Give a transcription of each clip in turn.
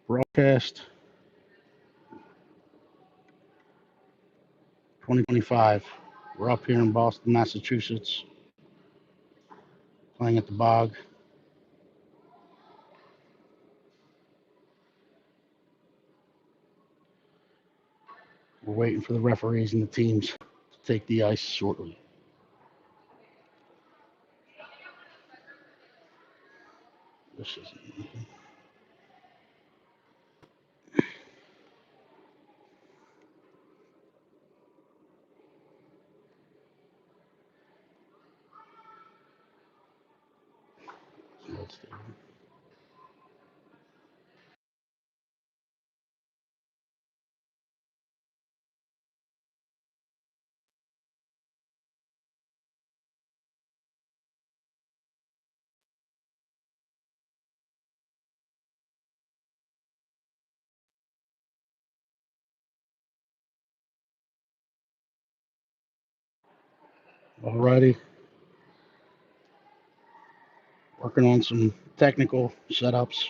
Broadcast 2025. We're up here in Boston, Massachusetts, playing at the Bog. We're waiting for the referees and the teams to take the ice shortly. This isn't. Let's do it. Alrighty. Working on some technical setups.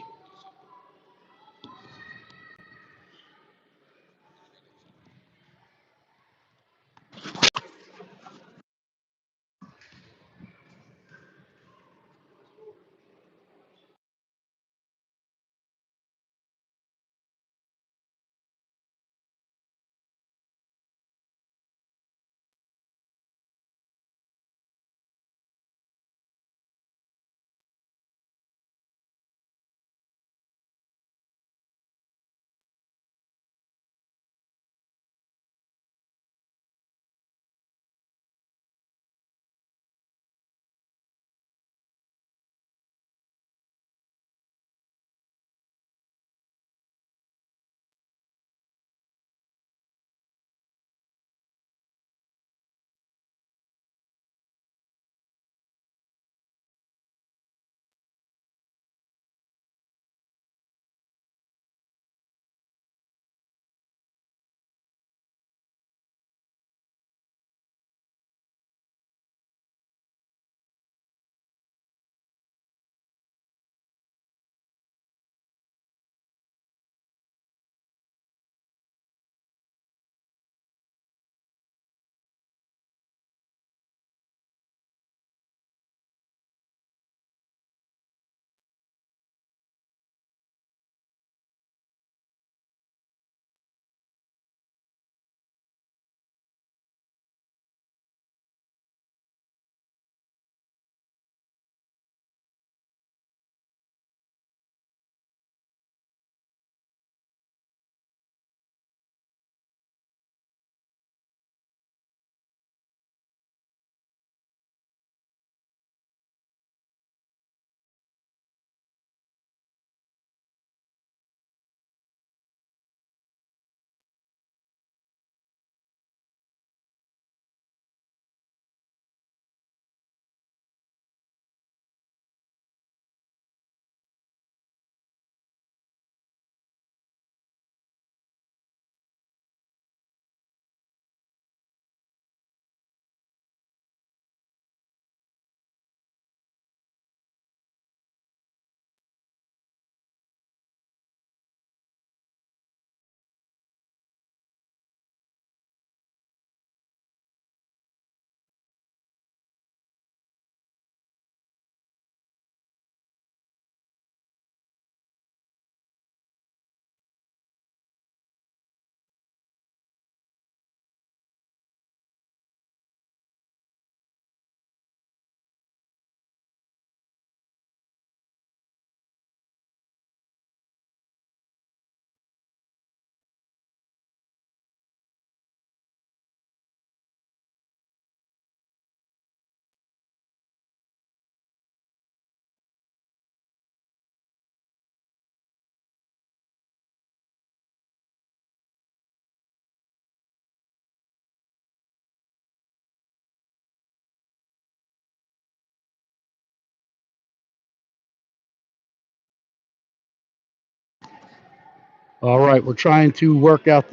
All right, we're trying to work out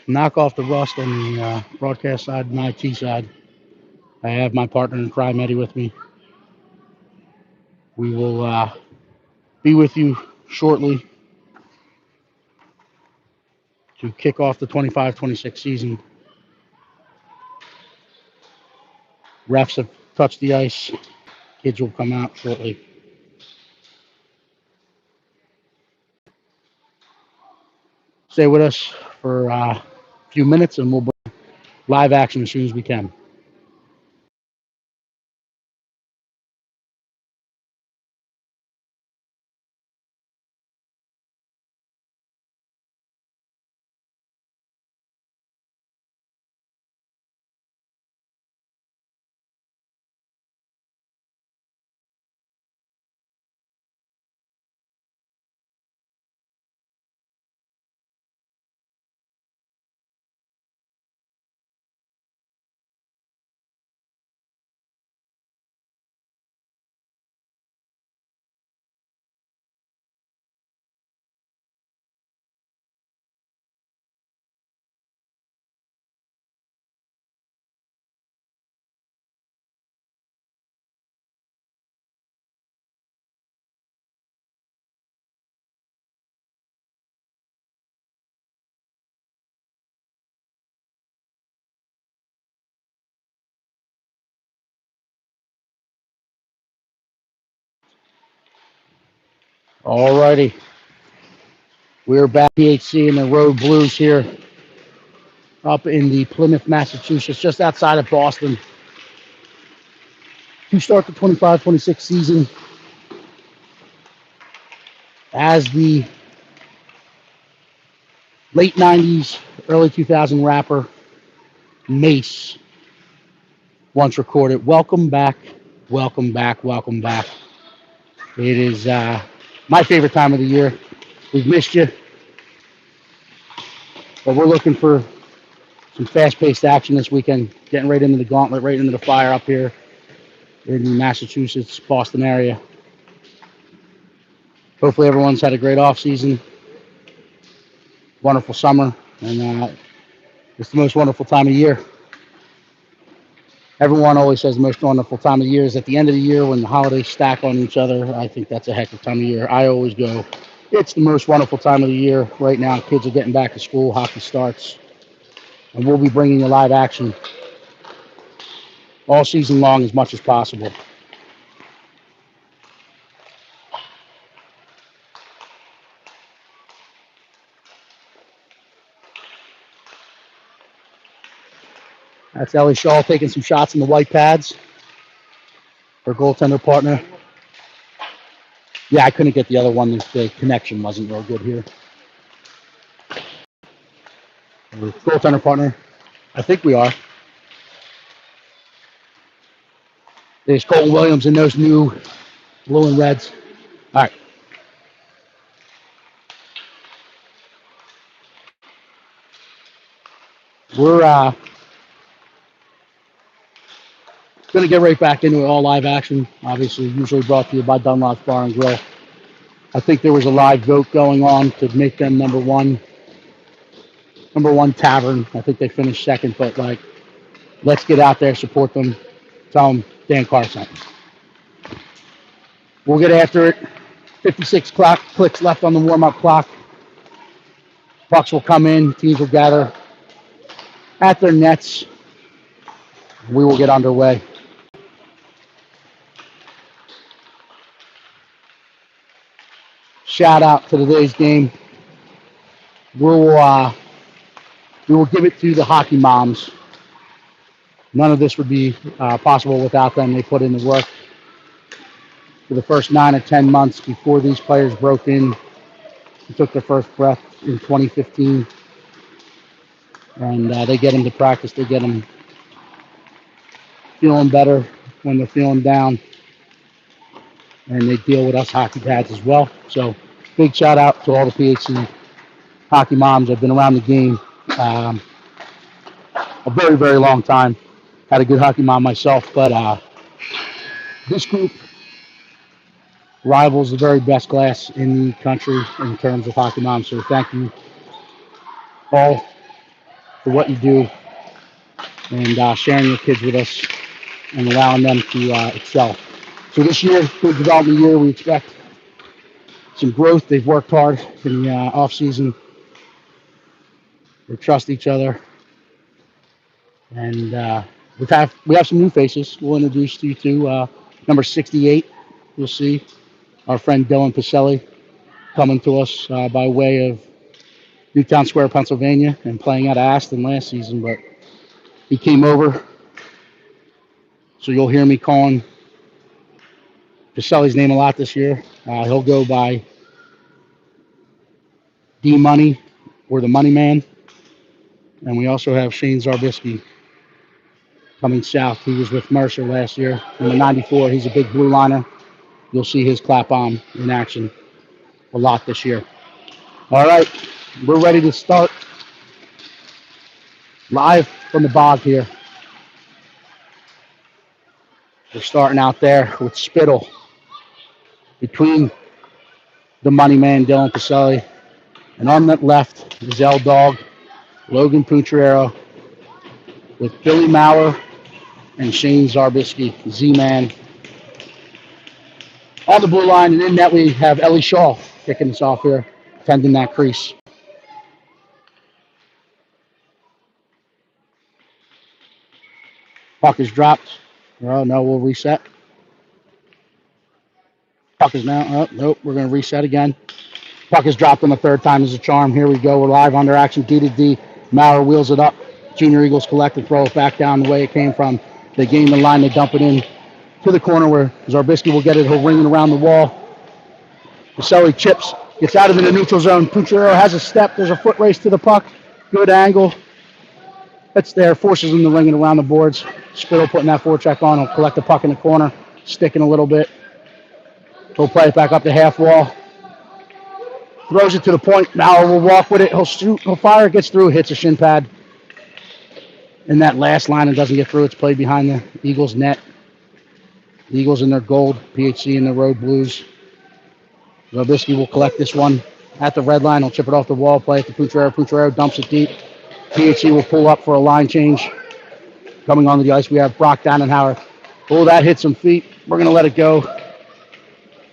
knock off the rust on the broadcast side and IT side. I have my partner in crime, Eddie, with me. We will be with you shortly. to kick off the 25-26 season. Refs have touched the ice. Kids will come out shortly. Stay with us for a few minutes and we'll bring live action as soon as we can. Alrighty. We're back PHC in the Road Blues here up in the Plymouth, Massachusetts, just outside of Boston, to start the 25-26 season as the late 90s, early 2000 rapper Mace once recorded. Welcome back, welcome back, welcome back. It is my favorite time of the year. We've missed you, but we're looking for some fast-paced action this weekend, getting right into the gauntlet, right into the fire up here in the Massachusetts, Boston area. Hopefully everyone's had a great off season, wonderful summer, and it's the most wonderful time of year. Everyone always says the most wonderful time of year is at the end of the year when the holidays stack on each other. I think that's a heck of a time of year. I always go, it's the most wonderful time of the year. Right now, kids are getting back to school, hockey starts, and we'll be bringing you live action all season long as much as possible. That's Ellie Shaw taking some shots in the white pads. Her goaltender partner. Yeah, I couldn't get the other one. The connection wasn't real good here. Her goaltender partner. I think we are. There's Colton Williams in those new blue and reds. All right. We're going to get right back into it, all live action. Obviously, usually brought to you by Dunlop's Bar and Grill. I think there was a live vote going on to make them number one tavern. I think they finished second, but like, let's get out there, support them, tell them Dan Carr sent. We'll get after it. 56 clicks left on the warm-up clock. Pucks will come in, teams will gather at their nets. We will get underway. Shout out to today's game. We will give it to the hockey moms. None of this would be possible without them. They put in the work for the first 9 or 10 months before these players broke in and took their first breath in 2015. And they get them to practice. They get them feeling better when they're feeling down. And they deal with us hockey dads as well. So big shout out to all the PHC hockey moms. I've been around the game a very, very long time. Had a good hockey mom myself, but this group rivals the very best class in the country in terms of hockey moms. So thank you all for what you do and sharing your kids with us and allowing them to excel. So this year, good development year, we expect some growth. They've worked hard in the off season. We trust each other. And we have some new faces. We'll introduce you to number 68. You'll see our friend Dylan Pacelli coming to us by way of Newtown Square, Pennsylvania, and playing out of Aston last season. But he came over, so you'll hear me calling Pacelli's name a lot this year. He'll go by D Money or the Money Man. And we also have Shane Zarbisky coming south. He was with Mercer last year. Number 94, he's a big blue liner. You'll see his clap on in action a lot this year. All right, we're ready to start live from the bog here. We're starting out there with Spittle between the Money Man, Dylan Pacelli, and on that left is L Dog, Logan Pucciarero, with Billy Maurer and Shane Zarbisky, Z-Man. On the blue line, and in net we have Ellie Shaw kicking us off here, tending that crease. Puck is dropped. Oh, no, we'll reset. Puck is now, oh, nope, we're going to reset again. Puck is dropped on the third time as a charm. Here we go. We're live under action. D to D. Maurer wheels it up. Junior Eagles collect and throw it back down the way it came from. They gain the line. They dump it in to the corner where Zarbisky will get it. He'll ring it around the wall. Pacelli chips. Gets out of the neutral zone. Pucciarero has a step. There's a foot race to the puck. Good angle. That's there. Forces him to ring it around the boards. Spittle putting that forecheck on. He'll collect the puck in the corner. Sticking a little bit. He'll play it back up the half wall. Throws it to the point. Maurer will walk with it. He'll shoot. He'll fire. It gets through. Hits a shin pad. In that last line, it doesn't get through. It's played behind the Eagles' net. The Eagles in their gold. PHC in their road blues. Zarbisky will collect this one at the red line. He'll chip it off the wall. Play it to Pucciarero. Pucciarero dumps it deep. PHC will pull up for a line change. Coming onto the ice, we have Brock Dannenhauer. Oh, that hit some feet. We're going to let it go.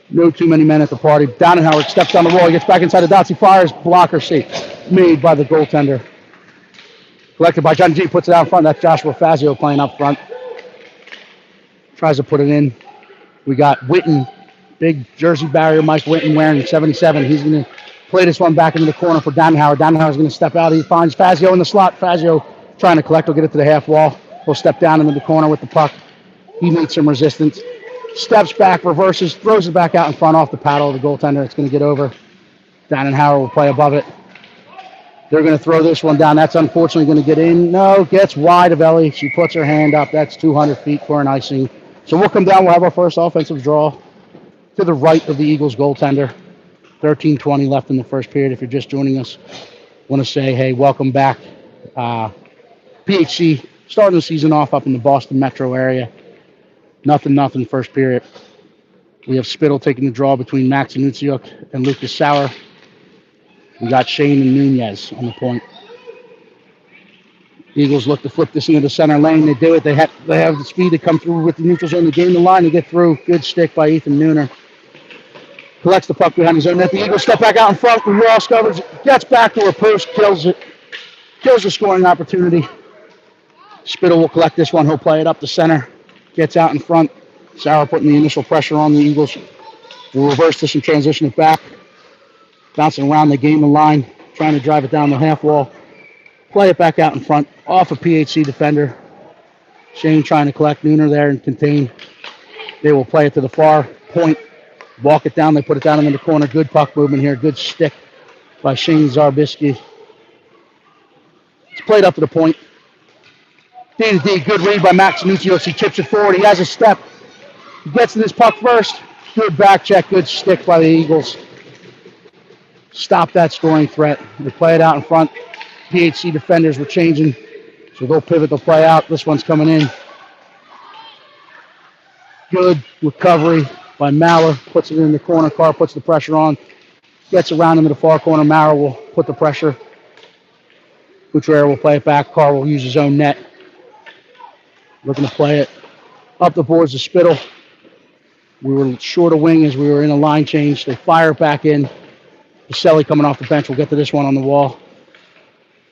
No too many men at the party. Dannenhauer steps on the wall. He gets back inside the dots. He fires. Blocker safe. Made by the goaltender. Collected by John G. Puts it out front. That's Joshua Fazio playing up front. Tries to put it in. We got Witten. Big jersey barrier. Mike Witten wearing 77. He's going to play this one back into the corner for Dannenhauer. Dannenhauer's going to step out. He finds Fazio in the slot. Fazio trying to collect. He'll get it to the half wall. He'll step down into the corner with the puck. He meets some resistance. Steps back, reverses, throws it back out in front off the paddle of the goaltender. It's going to get over. Dannenhauer will play above it. They're going to throw this one down. That's unfortunately going to get in. No, gets wide of Ellie. She puts her hand up. That's 200 feet for an icing. So we'll come down. We'll have our first offensive draw to the right of the Eagles goaltender. 13:20 left in the first period. If you're just joining us, want to say, hey, welcome back. PHC starting the season off up in the Boston metro area. Nothing first period. We have Spittle taking the draw between Max Anutsiuk and Lucas Sauer. We got Shane and Nunez on the point. Eagles look to flip this into the center lane. They do it. They have the speed to come through with the neutral zone. They gain the line to get through. Good stick by Ethan Nooner. Collects the puck behind his own net. The Eagles step back out in front. Ross covers it. Gets back to her post. Kills it. Kills the scoring opportunity. Spittle will collect this one. He'll play it up the center. Gets out in front. Sauer putting the initial pressure on the Eagles. We'll reverse this and transition it back. Bouncing around, they gain the line. Trying to drive it down the half wall. Play it back out in front. Off a PHC defender. Shane trying to collect Nooner there and contain. They will play it to the far point. Walk it down. They put it down in the corner. Good puck movement here. Good stick by Shane Zarbisky. It's played up to the point. D to D. Good read by Max Anutsiuk. He chips it forward. He has a step. He gets to this puck first. Good back check. Good stick by the Eagles. Stop that scoring threat. They play it out in front. PHC defenders were changing. So they'll pivot. They'll play out. This one's coming in. Good recovery by Maurer. Puts it in the corner. Carr puts the pressure on. Gets around into the far corner. Maurer will put the pressure. Pucciarero will play it back. Carr will use his own net. Looking to play it up the boards to Spittle. We were short of wing as we were in a line change. They fire it back in. Pacelli coming off the bench. We'll get to this one on the wall.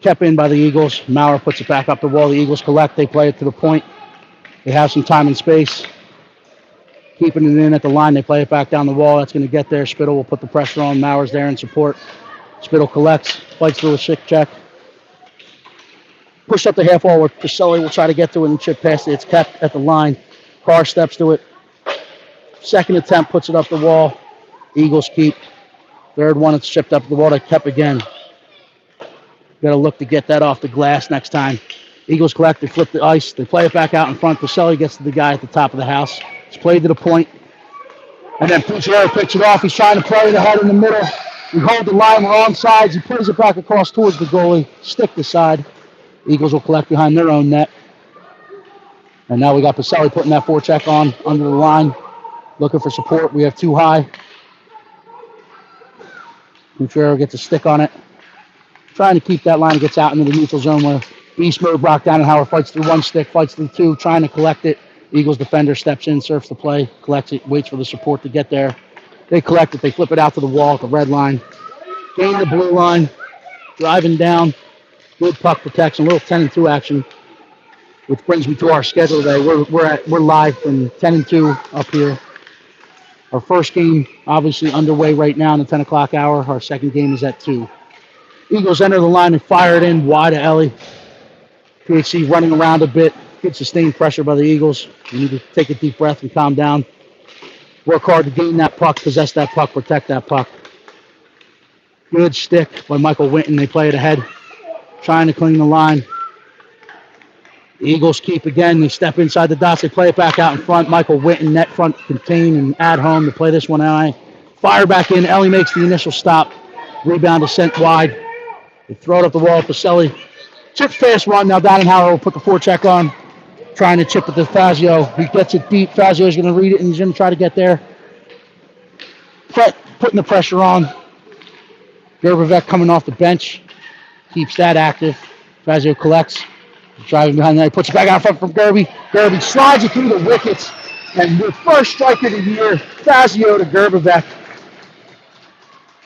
Kept in by the Eagles. Maurer puts it back up the wall. The Eagles collect. They play it to the point. They have some time and space. Keeping it in at the line. They play it back down the wall. That's going to get there. Spittle will put the pressure on. Maurer's there in support. Spittle collects. Fights through a sick check. Push up the half wall where Pacelli will try to get to it and chip past it. It's kept at the line. Carr steps to it. Second attempt, puts it up the wall. Eagles keep. Third one, it's chipped up the wall. They kept again. Got to look to get that off the glass next time. Eagles collect. They flip the ice. They play it back out in front. Pacelli gets to the guy at the top of the house. It's played to the point. And then Pucciero picks it off. He's trying to play the head in the middle. We hold the line. We're on sides. He plays it back across towards the goalie. Stick the side. Eagles will collect behind their own net. And now we got Pacelli putting that forecheck on under the line. Looking for support. We have too high. Pucciero gets a stick on it. Trying to keep that line, gets out into the neutral zone where beast mode. Brock Dannenhauer fights through one stick, fights through two, trying to collect it. Eagles defender steps in, surfs the play, collects it, waits for the support to get there. They collect it. They flip it out to the wall at the red line. Gain the blue line. Driving down. Good puck protection. A little 10-2 action. Which brings me to our schedule today. We're live from 10-2 up here. Our first game obviously underway right now in the 10 o'clock hour. Our second game is at 2. Eagles enter the line and fire it in wide to Ellie. PHC running around a bit. Good sustained pressure by the Eagles. You need to take a deep breath and calm down. Work hard to gain that puck, possess that puck, protect that puck. Good stick by Michael Winton. They play it ahead. Trying to clean the line. The Eagles keep again. They step inside the dots. They play it back out in front. Michael Winton, net front, contain and at home to play this one out. Fire back in. Ellie makes the initial stop. Rebound is sent wide. They throw it up the wall. Pacelli chips fast one. Now Dannenhauer will put the forecheck on. Trying to chip it to Fazio. He gets it deep. Fazio is going to read it and he's going to try to get there. Putting the pressure on. Gerbevec coming off the bench. Keeps that active. Fazio collects. Driving behind that. He puts it back out front from Gerby. Gerby slides it through the wickets. And the first strike of the year, Fazio to Gerbevec.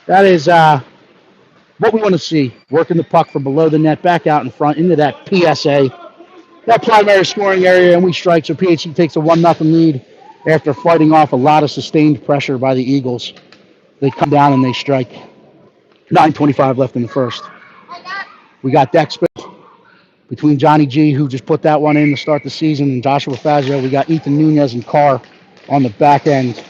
That is what we want to see. Working the puck from below the net, back out in front, into that PSA. That primary scoring area, and we strike. So PHC takes a 1-0 lead after fighting off a lot of sustained pressure by the Eagles. They come down and they strike. 9:25 left in the first. We got deck split between Johnny G, who just put that one in to start the season, and Joshua Fazio. We got Ethan Nunez and Carr on the back end.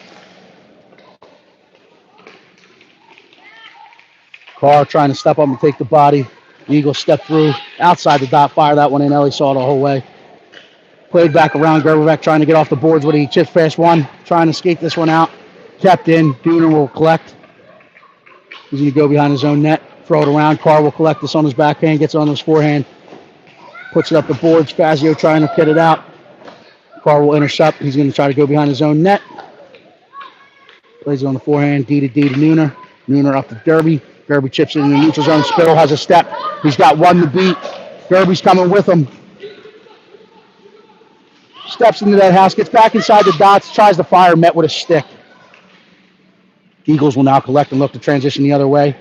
Carr trying to step up and take the body. The Eagles step through outside the dot, fire that one in. Ellie saw it the whole way. Played back around. Gerbevec trying to get off the boards with he chips past one, trying to skate this one out. Kept in. Dooner will collect. He's going to go behind his own net, throw it around. Carr will collect this on his backhand, gets it on his forehand, puts it up the boards. Fazio trying to get it out. Carr will intercept. He's going to try to go behind his own net. Plays it on the forehand. D to Nooner. Nooner up to Derby. Gerby chips it in the neutral zone. Spittle has a step. He's got one to beat. Gerby's coming with him. Steps into that house, gets back inside the dots, tries to fire, met with a stick. Eagles will now collect and look to transition the other way.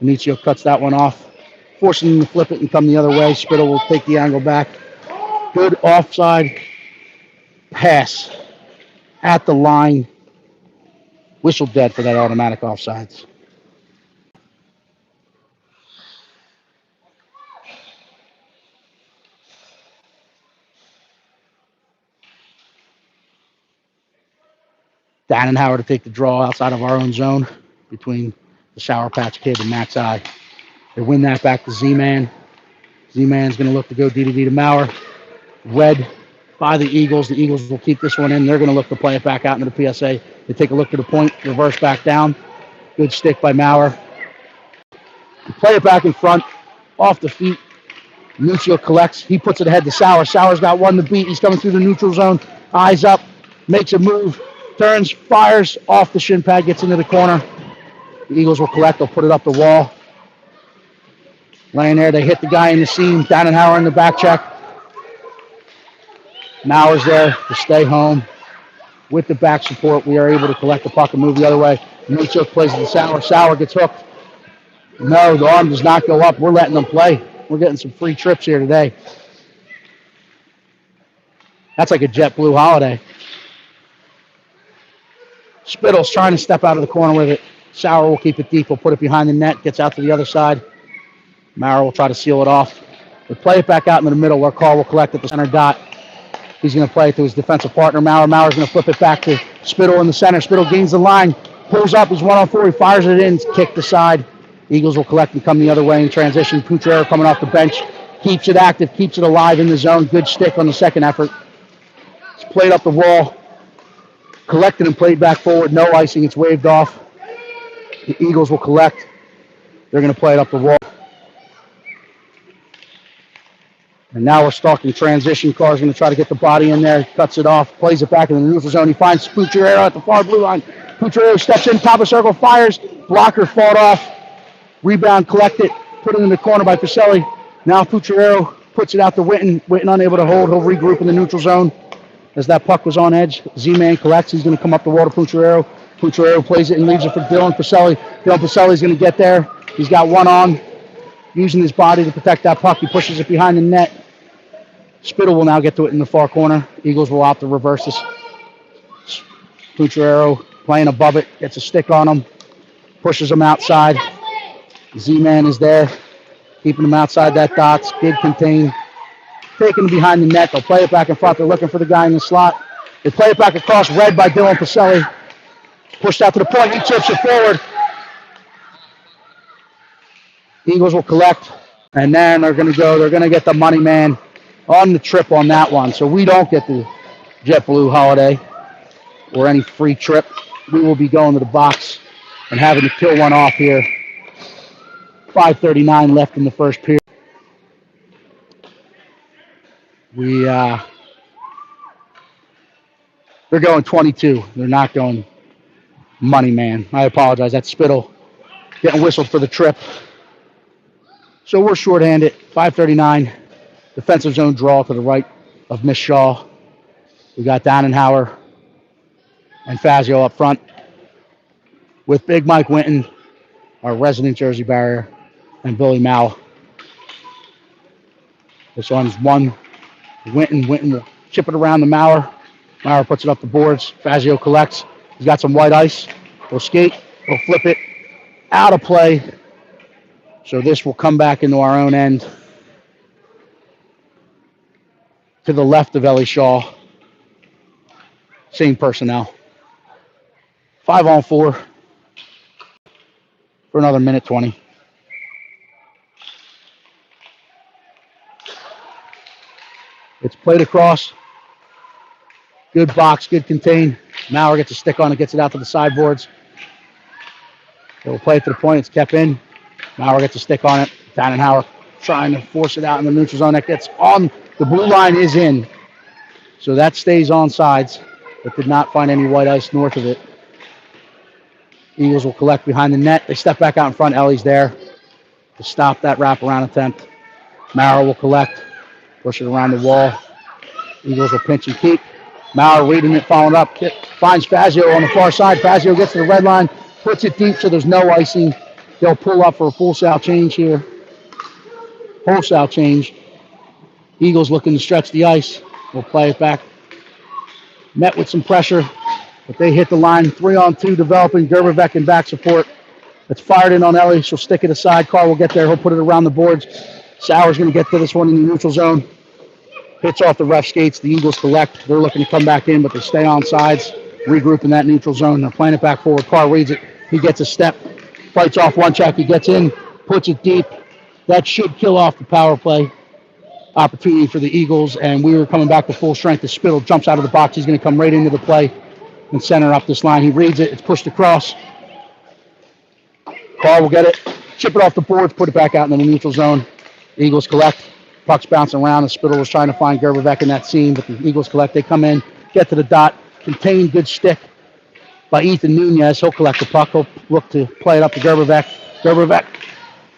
Anicio cuts that one off, forcing him to flip it and come the other way. Spittle will take the angle back. Good offside pass at the line. Whistle dead for that automatic offsides. Dannenhauer to take the draw outside of our own zone between the Sour Patch Kid and Max I. They win that back to Z-Man. Z-Man's going to look to go D to Maurer. Read by the Eagles. The Eagles will keep this one in. They're going to look to play it back out into the PSA. They take a look to the point, reverse back down. Good stick by Maurer. They play it back in front, off the feet. Nuccio collects. He puts it ahead to Sauer. Sauer's got one to beat. He's coming through the neutral zone. Eyes up. Makes a move. Turns, fires off the shin pad, gets into the corner. The Eagles will collect. They'll put it up the wall. Laying there, they hit the guy in the seam. Dannenhauer in the back check. Maurer's there to stay home. With the back support, we are able to collect the puck and move the other way. Nuccio plays it to Sauer. Sauer gets hooked. No, the arm does not go up. We're letting them play. We're getting some free trips here today. That's like a JetBlue holiday. Spittle's trying to step out of the corner with it. Sauer will keep it deep. We'll put it behind the net. Gets out to the other side. Maurer will try to seal it off. We'll play it back out into the middle where Carl will collect at the center dot. He's going to play it to his defensive partner, Maurer. Maurer's going to flip it back to Spittle in the center. Spittle gains the line. Pulls up. He's 1-on-4. He fires it in. It's kicked aside. Eagles will collect and come the other way in transition. Putrero coming off the bench. Keeps it active. Keeps it alive in the zone. Good stick on the second effort. It's played up the wall. Collected and played back forward. No icing. It's waved off. The Eagles will collect. They're going to play it up the wall. And now we're stalking transition. Carr's going to try to get the body in there. Cuts it off. Plays it back in the neutral zone. He finds Putrero at the far blue line. Putrero steps in. Top of circle. Fires. Blocker fought off. Rebound collected. Put it in the corner by Pacelli. Now Putrero puts it out to Witten. Witten unable to hold. He'll regroup in the neutral zone. As that puck was on edge, Z-Man collects. He's going to come up the wall to Putrero. Putrero plays it and leaves it for Dylan Pacelli. Dylan Pacelli's going to get there. He's got one on. Using his body to protect that puck. He pushes it behind the net. Spittle will now get to it in the far corner. Eagles will opt to reverse this. Putrero playing above it. Gets a stick on him. Pushes him outside. Z-Man is there. Keeping him outside that dots. Good contain. Taking him behind the net. They'll play it back in front. They're looking for the guy in the slot. They play it back across. Red by Dylan Pacelli. Pushed out to the point. He chips it forward. Eagles will collect. And then they're going to go. They're going to get the money man on the trip on that one. So we don't get the JetBlue holiday or any free trip. We will be going to the box and having to kill one off here. 5:39 left in the first period. They're going 22. They're not going money man. I apologize. That's Spittle getting whistled for the trip. So we're shorthanded. 5:39. Defensive zone draw to the right of Miss Shaw. We got Dannenhauer and Fazio up front with Big Mike Winton, our resident Jersey barrier, and Billy Mao. This one's one. Winton will chip it around the Maurer. Maurer puts it up the boards. Fazio collects. He's got some white ice. He'll skate. He'll flip it out of play. So this will come back into our own end to the left of Ellie Shaw. Same personnel. 5-on-4 for another minute 20. It's played across. Good box, good contain. Maurer gets a stick on it, gets it out to the sideboards. They'll play it to the point. It's kept in. Maurer gets a stick on it. Dannenhauer trying to force it out in the neutral zone. That gets on. The blue line is in. So that stays on sides, but did not find any white ice north of it. Eagles will collect behind the net. They step back out in front. Ellie's there to stop that wraparound attempt. Maurer will collect. Push it around the wall. Eagles will pinch and keep. Maurer reading it, following up. Finds Fazio on the far side. Fazio gets to the red line, puts it deep so there's no icing. They'll pull up for a full-sal change here. Wholesale change. Eagles looking to stretch the ice. We'll play it back. Met with some pressure, but they hit the line. 3-on-2 developing. Gerberbeck in back support. It's fired in on Ellie. She'll stick it aside. Carr will get there. He'll put it around the boards. Sauer's going to get to this one in the neutral zone. Hits off the ref skates. The Eagles collect. They're looking to come back in, but they stay on sides. Regroup in that neutral zone. They're playing it back forward. Carr reads it. He gets a step. Fights off one check. He gets in. Puts it deep. That should kill off the power play opportunity for the Eagles. And we were coming back to full strength. The Spittle jumps out of the box. He's going to come right into the play and center up this line. He reads it. It's pushed across. Carr will get it. Chip it off the boards. Put it back out in the neutral zone. Eagles collect. Puck's bouncing around. The Spittle was trying to find Gerberbeck in that seam, but the Eagles collect. They come in, get to the dot, contain, good stick by Ethan Nunez. He'll collect the puck. He'll look to play it up to Gerberbeck. Gerberbeck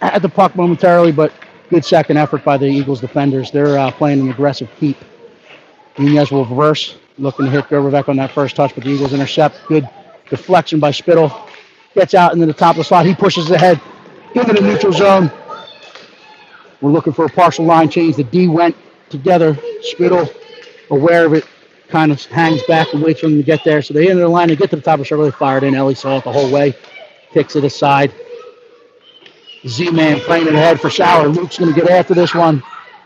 had the puck momentarily, but good second effort by the Eagles defenders. They're playing an aggressive keep. Nunez will reverse, looking to hit Gerberbeck on that first touch, but the Eagles intercept. Good deflection by Spittle. Gets out into the top of the slot. He pushes ahead into the neutral zone. We're looking for a partial line change. The D went together. Spittle, aware of it, kind of hangs back and waits for them to get there. So they enter the line, they get to the top of the circle, they fire it in. Ellie saw it the whole way, kicks it aside. Z-Man playing it ahead for Sauer. Luke's going to get after this one.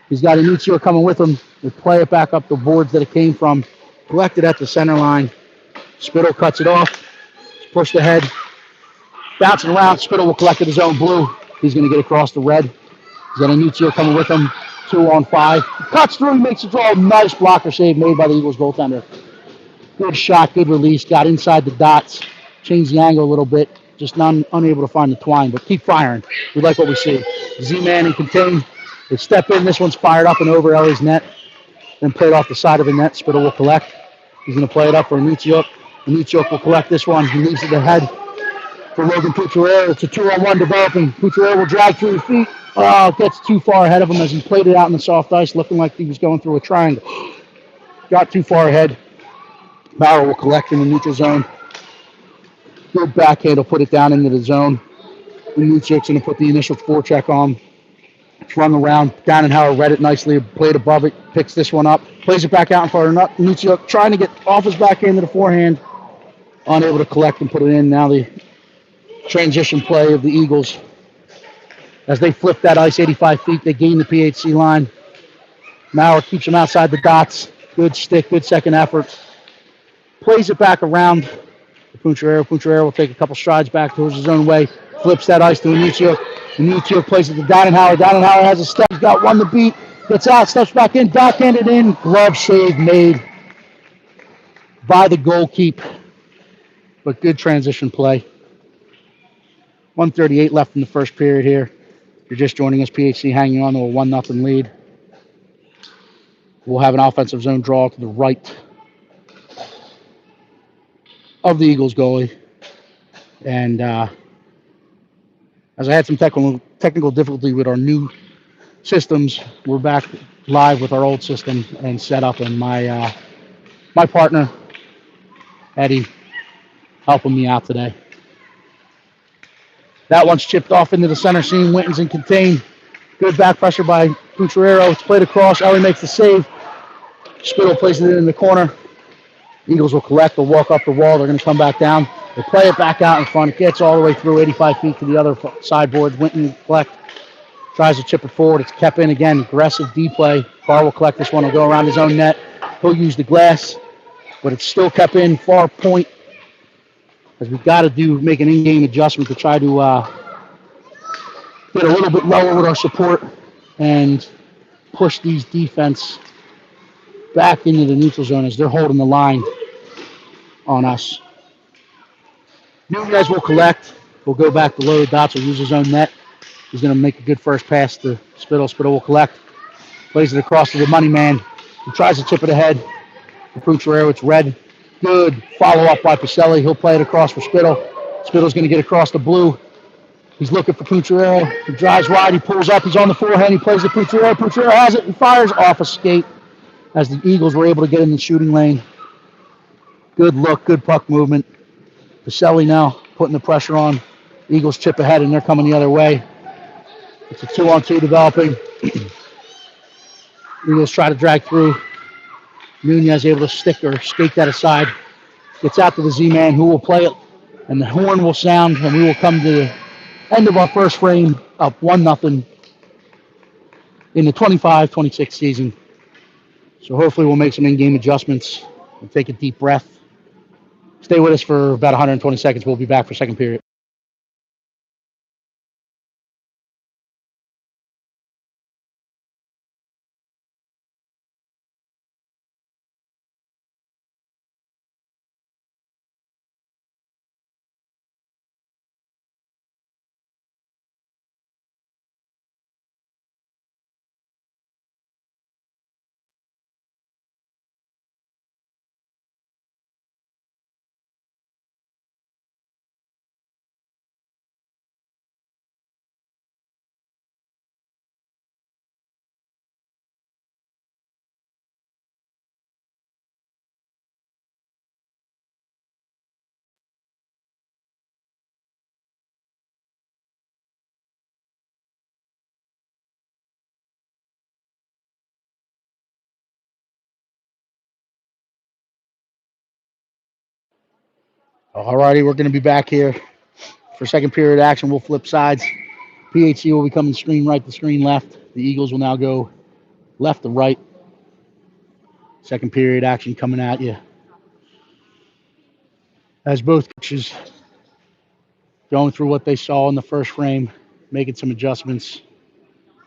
He's got Inizio coming with him. They play it back up the boards that it came from. Collected at the center line. Spittle cuts it off. It's pushed ahead. Bouncing around. Spittle will collect at his own blue. He's going to get across the red. He's got Inizio coming with him. 2-on-5. Cuts through. He makes a draw. Nice blocker save made by the Eagles goaltender. Good shot. Good release. Got inside the dots. Changed the angle a little bit. Just unable to find the twine, but keep firing. We like what we see. Z-Man and Contain. They step in. This one's fired up and over Ellie's net. Then played off the side of the net. Spittle will collect. He's going to play it up for Inizio. Inizio will collect this one. He leaves it ahead for Logan Pucciarello. It's a 2-on-1 developing. Pucciarello will drag through the feet. Oh, gets too far ahead of him as he played it out in the soft ice, looking like he was going through a triangle. Got too far ahead. Bauer will collect in the neutral zone. Good backhand will put it down into the zone. Inizio's going to put the initial forecheck on. Flung around. Dannenhauer read it nicely. Played above it. Picks this one up. Plays it back out in front of Inizio, trying to get off his backhand to the forehand. Unable to collect and put it in. Now the transition play of the Eagles. As they flip that ice 85 feet, they gain the PHC line. Maurer keeps them outside the dots. Good stick. Good second effort. Plays it back around. Pucciarello. Pucciarello will take a couple strides back towards his own way. Flips that ice to Inizio. Inizio plays it to Dannenhauer. Dannenhauer has a step. He's got one to beat. Gets out. Steps back in. Backhanded in. Glove save made by the goalkeeper. But good transition play. 1:38 left in the first period here. If you're just joining us, PHC hanging on to a 1-0 lead. We'll have an offensive zone draw to the right of the Eagles goalie. And as I had some technical difficulty with our new systems, we're back live with our old system and set up. And my partner, Eddie, helping me out today. That one's chipped off into the center seam. Wintons and Contain. Good back pressure by Pucciarello. It's played across. Ellie makes the save. Spittle places it in the corner. Eagles will collect. They'll walk up the wall. They're going to come back down. They play it back out in front. It gets all the way through 85 feet to the other sideboards. Winton collect. Tries to chip it forward. It's kept in again. Aggressive D play. Carr will collect this one. He'll go around his own net. He'll use the glass, but it's still kept in far point. As we've got to make an in-game adjustment to try to get a little bit lower with our support and push these defense back into the neutral zone as they're holding the line on us. Nunez will collect. We'll go back to low dots. Will use his own net. He's going to make a good first pass to Spittle. Spittle will collect. Plays it across to the money man. He tries to chip it ahead. For Pucciarello, it's red. Good follow-up by Pacelli. He'll play it across for Spittle. Spittle's going to get across the blue. He's looking for Pucciarello. He drives wide. He pulls up. He's on the forehand. He plays to Pucciarello. Pucciarello has it and fires off a skate as the Eagles were able to get in the shooting lane. Good look. Good puck movement. Pacelli now putting the pressure on. Eagles chip ahead, and they're coming the other way. It's a 2-on-2 developing. Eagles try to drag through. Nunez able to stick or skate that aside. Gets out to the Z-Man, who will play it, and the horn will sound, and we will come to the end of our first frame, up 1-0 in the 25-26 season. So hopefully we'll make some in-game adjustments and take a deep breath. Stay with us for about 120 seconds. We'll be back for second period. Alrighty, we're going to be back here for second period action. We'll flip sides. PHC will be coming screen right to screen left. The Eagles will now go left to right. Second period action coming at you. As both coaches going through what they saw in the first frame, making some adjustments,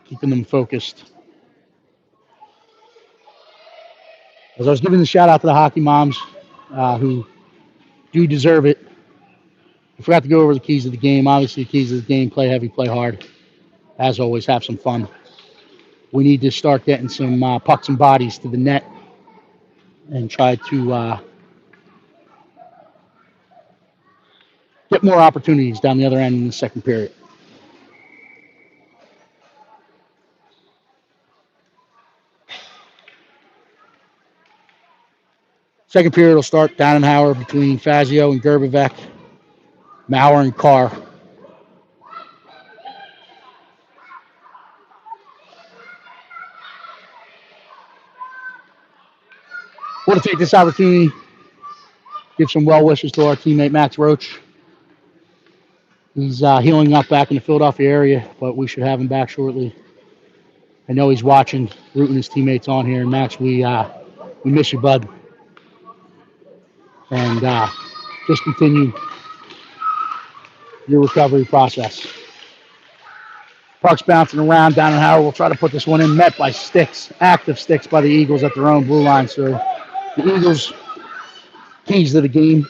keeping them focused. As I was giving the shout out to the hockey moms who do deserve it, I forgot to go over the keys of the game. Obviously, the keys of the game: play heavy, play hard. As always, have some fun. We need to start getting some pucks and bodies to the net and try to get more opportunities down the other end in the second period. Second period will start Dannenhauer between Fazio and Gerbevec, Maurer and Carr. Want to take this opportunity, give some well wishes to our teammate Max Roach. He's healing up back in the Philadelphia area, but we should have him back shortly. I know he's watching, rooting his teammates on here. And Max, we miss you, bud. And just continue your recovery process. Puck's bouncing around. Dannenhauer will try to put this one in, met by sticks, active sticks by the Eagles at their own blue line. So the Eagles' keys to the game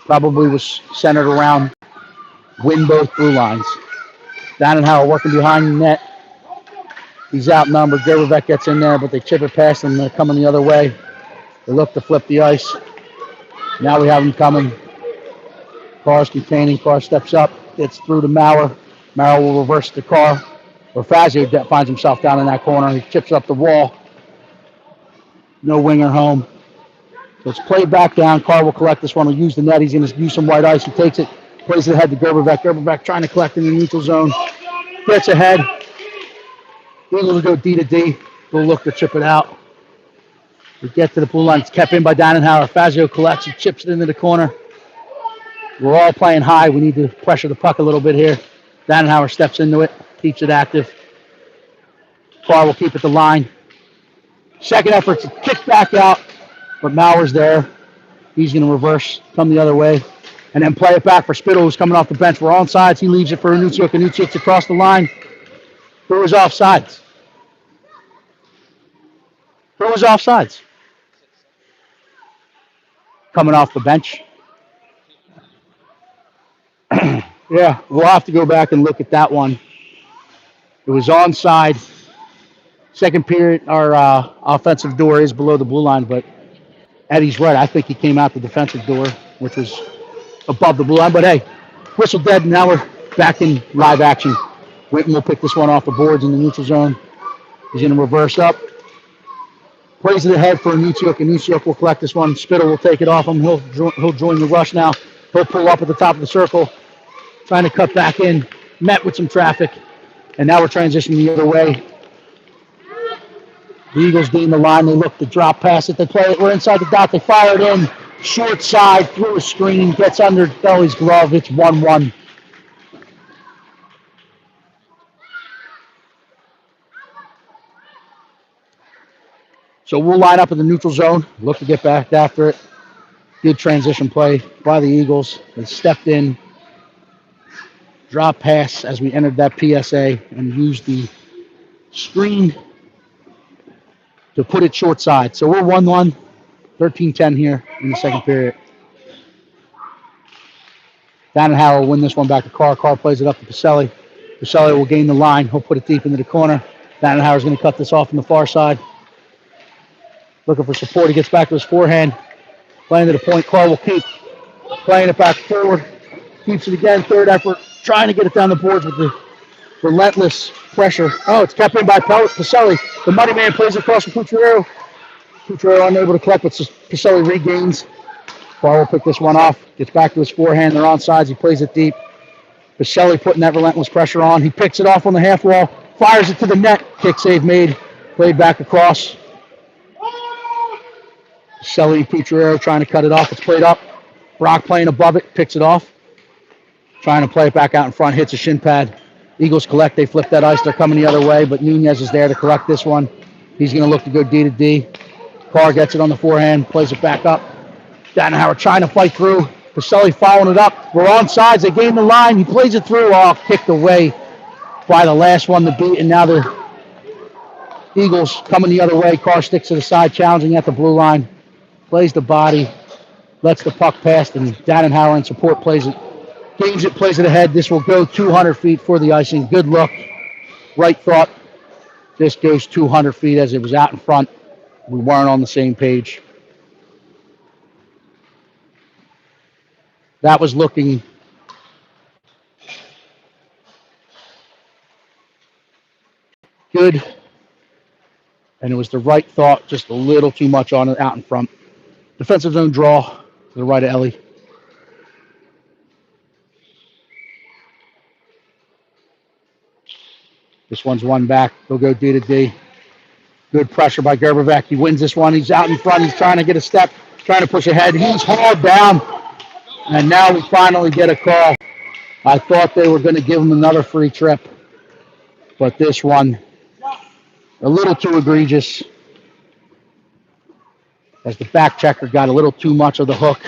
probably was centered around win both blue lines. Dannenhauer working behind the net. He's outnumbered. Gerbevec gets in there, but they chip it past him. They're coming the other way. They look to flip the ice. Now we have them coming. Carr's containing. Carr steps up, gets through to Maurer. Maurer will reverse the Carr. Or Fazio finds himself down in that corner. He chips up the wall. No winger home. So it's played back down. Carr will collect this one. He'll use the net. He's going to use some white ice. He takes it, plays it ahead to Gerbevec. Gerbevec trying to collect in the neutral zone. Gets ahead. Eagles will go D to D. We'll look to chip it out. We get to the blue line. It's kept in by Dannenhauer. Fazio collects. He chips it into the corner. We're all playing high. We need to pressure the puck a little bit here. Dannenhauer steps into it, keeps it active. Carr will keep it the line. Second effort to kick back out, but Maurer's there. He's going to reverse, come the other way, and then play it back for Spittle, who's coming off the bench. We're on sides. He leaves it for Anutsiuk. Anutsiuk's across the line. Who was offsides? Who was offsides? Coming off the bench. Yeah, we'll have to go back and look at that one. It was onside. Second period, our offensive door is below the blue line, but Eddie's right. I think he came out the defensive door, which was above the blue line. But hey, whistle dead. Now we're back in live action. Winton will pick this one off the boards in the neutral zone. He's going to reverse up. Plays it ahead for Anutsiuk. Anutsiuk will collect this one. Spittle will take it off him. He'll join the rush now. He'll pull up at the top of the circle. Trying to cut back in. Met with some traffic. And now we're transitioning the other way. The Eagles gain the line. They look to drop past it. They play it. We're inside the dot. They fire it in. Short side through a screen. Gets under Belly's glove. It's 1-1. So we'll line up in the neutral zone. Look to get back after it. Good transition play by the Eagles. They stepped in. Drop pass as we entered that PSA and used the screen to put it short side. So we're 1-1, 13-10 here in the second period. Dannenhauer will win this one back to Carr. Carr plays it up to Pacelli. Pacelli will gain the line. He'll put it deep into the corner. Dannenhauer's going to cut this off on the far side. Looking for support. He gets back to his forehand. Playing to the point. Carr will keep playing it back forward. Keeps it again. Third effort. Trying to get it down the boards with the relentless pressure. Oh, it's kept in by Pacelli. The money man plays across from Cucciaro. Cucciaro unable to collect, but Pacelli regains. Carr will pick this one off. Gets back to his forehand. They're on sides. He plays it deep. Pacelli putting that relentless pressure on. He picks it off on the half wall. Fires it to the net. Kick save made. Played back across. Pacelli and Cucciaro trying to cut it off. It's played up. Brock playing above it, picks it off. Trying to play it back out in front, hits a shin pad. Eagles collect, they flip that ice, they're coming the other way, but Nunez is there to correct this one. He's going to look to go D to D. Carr gets it on the forehand, plays it back up. Dannenhauer trying to fight through. Pacelli following it up. We're on sides, they gain the line, he plays it through, kicked away by the last one to beat, and now the Eagles coming the other way. Carr sticks to the side, challenging at the blue line. Plays the body, lets the puck pass, and Dannenhauer in support plays it. Gains it, plays it ahead. This will go 200 feet for the icing. Good look. Right thought. This goes 200 feet as it was out in front. We weren't on the same page. That was looking good. And it was the right thought, just a little too much on it out in front. Defensive zone draw to the right of Ellie. This one's one back. They'll go D to D. Good pressure by Gerbervec. He wins this one. He's out in front. He's trying to get a step, trying to push ahead. He's hauled down. And now we finally get a call. I thought they were going to give him another free trip. But this one, a little too egregious. As the back checker got a little too much of the hook.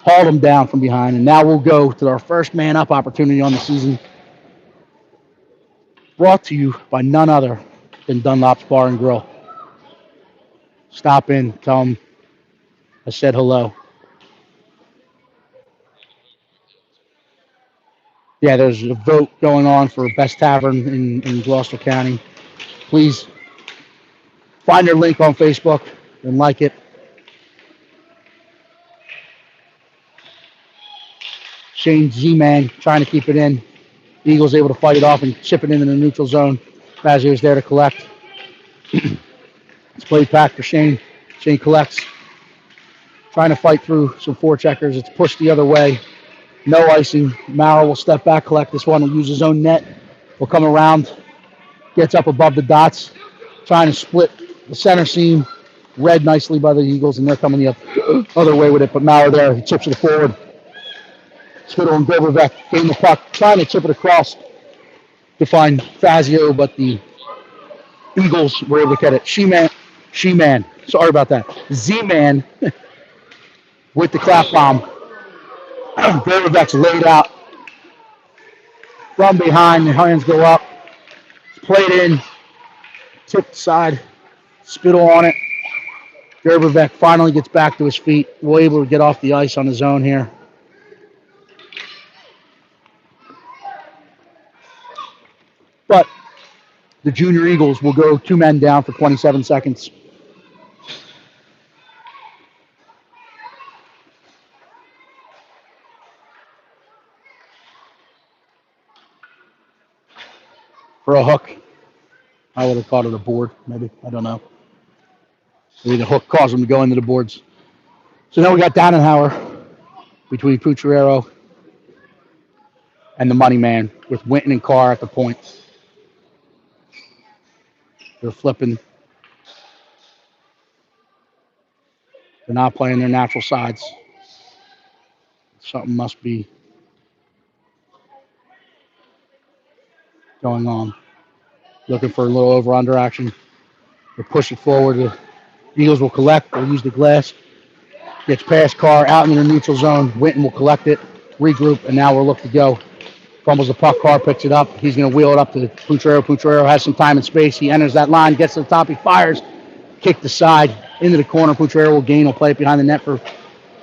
Hauled him down from behind. And now we'll go to our first man-up opportunity on the season. Brought to you by none other than Dunlop's Bar and Grill. Stop in, tell them I said hello. Yeah, there's a vote going on for best tavern in Gloucester County. Please find their link on Facebook and like it. Shane Z-Man trying to keep it in. Eagles able to fight it off and chip it into the neutral zone. Fazio's there to collect. It's played back for Shane. Shane collects. Trying to fight through some forecheckers. It's pushed the other way. No icing. Maurer will step back, collect this one. Will use his own net. Will come around. Gets up above the dots. Trying to split the center seam. Read nicely by the Eagles, and they're coming the other way with it. But Maurer there. He chips it forward. Spittle and Gerbervec gain the puck. Trying to chip it across to find Fazio, but the Eagles were able to get it. She-Man. Sorry about that. Z-Man with the clap bomb. Gerbervec's laid out from behind. The hands go up. It's played in. Tipped side. Spittle on it. Gerbervec finally gets back to his feet. We're able to get off the ice on his own here. But the Junior Eagles will go 2 men down for 27 seconds. For a hook. I would have called it a board, maybe. I don't know. Maybe the hook caused them to go into the boards. So now we got Dannenhauer between Pucciarero and the money man with Winton and Carr at the point. They're flipping. They're not playing their natural sides. Something must be going on. Looking for a little over-under action. They push it forward. The Eagles will collect. They'll use the glass. Gets past Carr out in the neutral zone. Winton will collect it, regroup, and now we're looking to go. Fumbles the puck. Carr picks it up. He's going to wheel it up to Pucciarero. Pucciarero has some time and space. He enters that line, gets to the top. He fires. Kick the side into the corner. Pucciarero will gain. Will play it behind the net for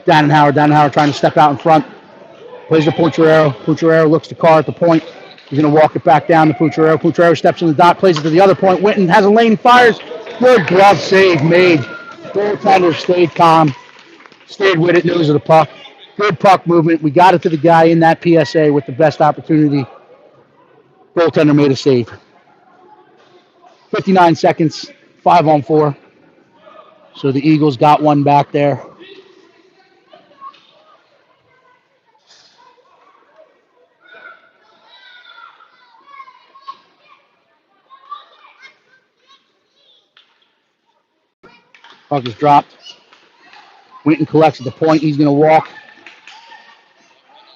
Dannenhauer. Dannenhauer trying to step out in front. Plays to Pucciarero. Pucciarero looks to Carr at the point. He's going to walk it back down to Pucciarero. Pucciarero steps in the dot, plays it to the other point. Winton has a lane. He fires. Good glove save made. Goaltender stayed calm. Stayed with it, nose of the puck. Good puck movement. We got it to the guy in that PSA with the best opportunity. Goaltender made a save. 59 seconds, 5-on-4. So the Eagles got one back there. Puck is dropped. Winton collects at the point. He's going to walk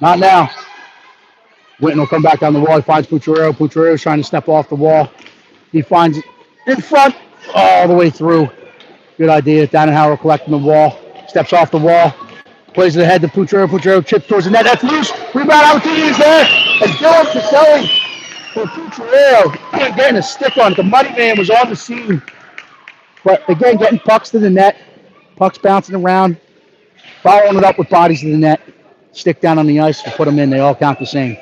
Not now. Witten will come back down the wall. He finds Pucciarello. Pucciarello's trying to step off the wall. He finds it in front all the way through. Good idea. Dannenhauer collecting the wall. Steps off the wall. Plays it ahead to Pucciarello. Pucciarello chips towards the net. That's loose. Rebound opportunity is there. And Dylan Caselli for Pucciarello getting a stick on it. The Muddy Man was on the scene. But again, getting pucks to the net. Pucks bouncing around. Following it up with bodies to the net. Stick down on the ice to put them in. They all count the same.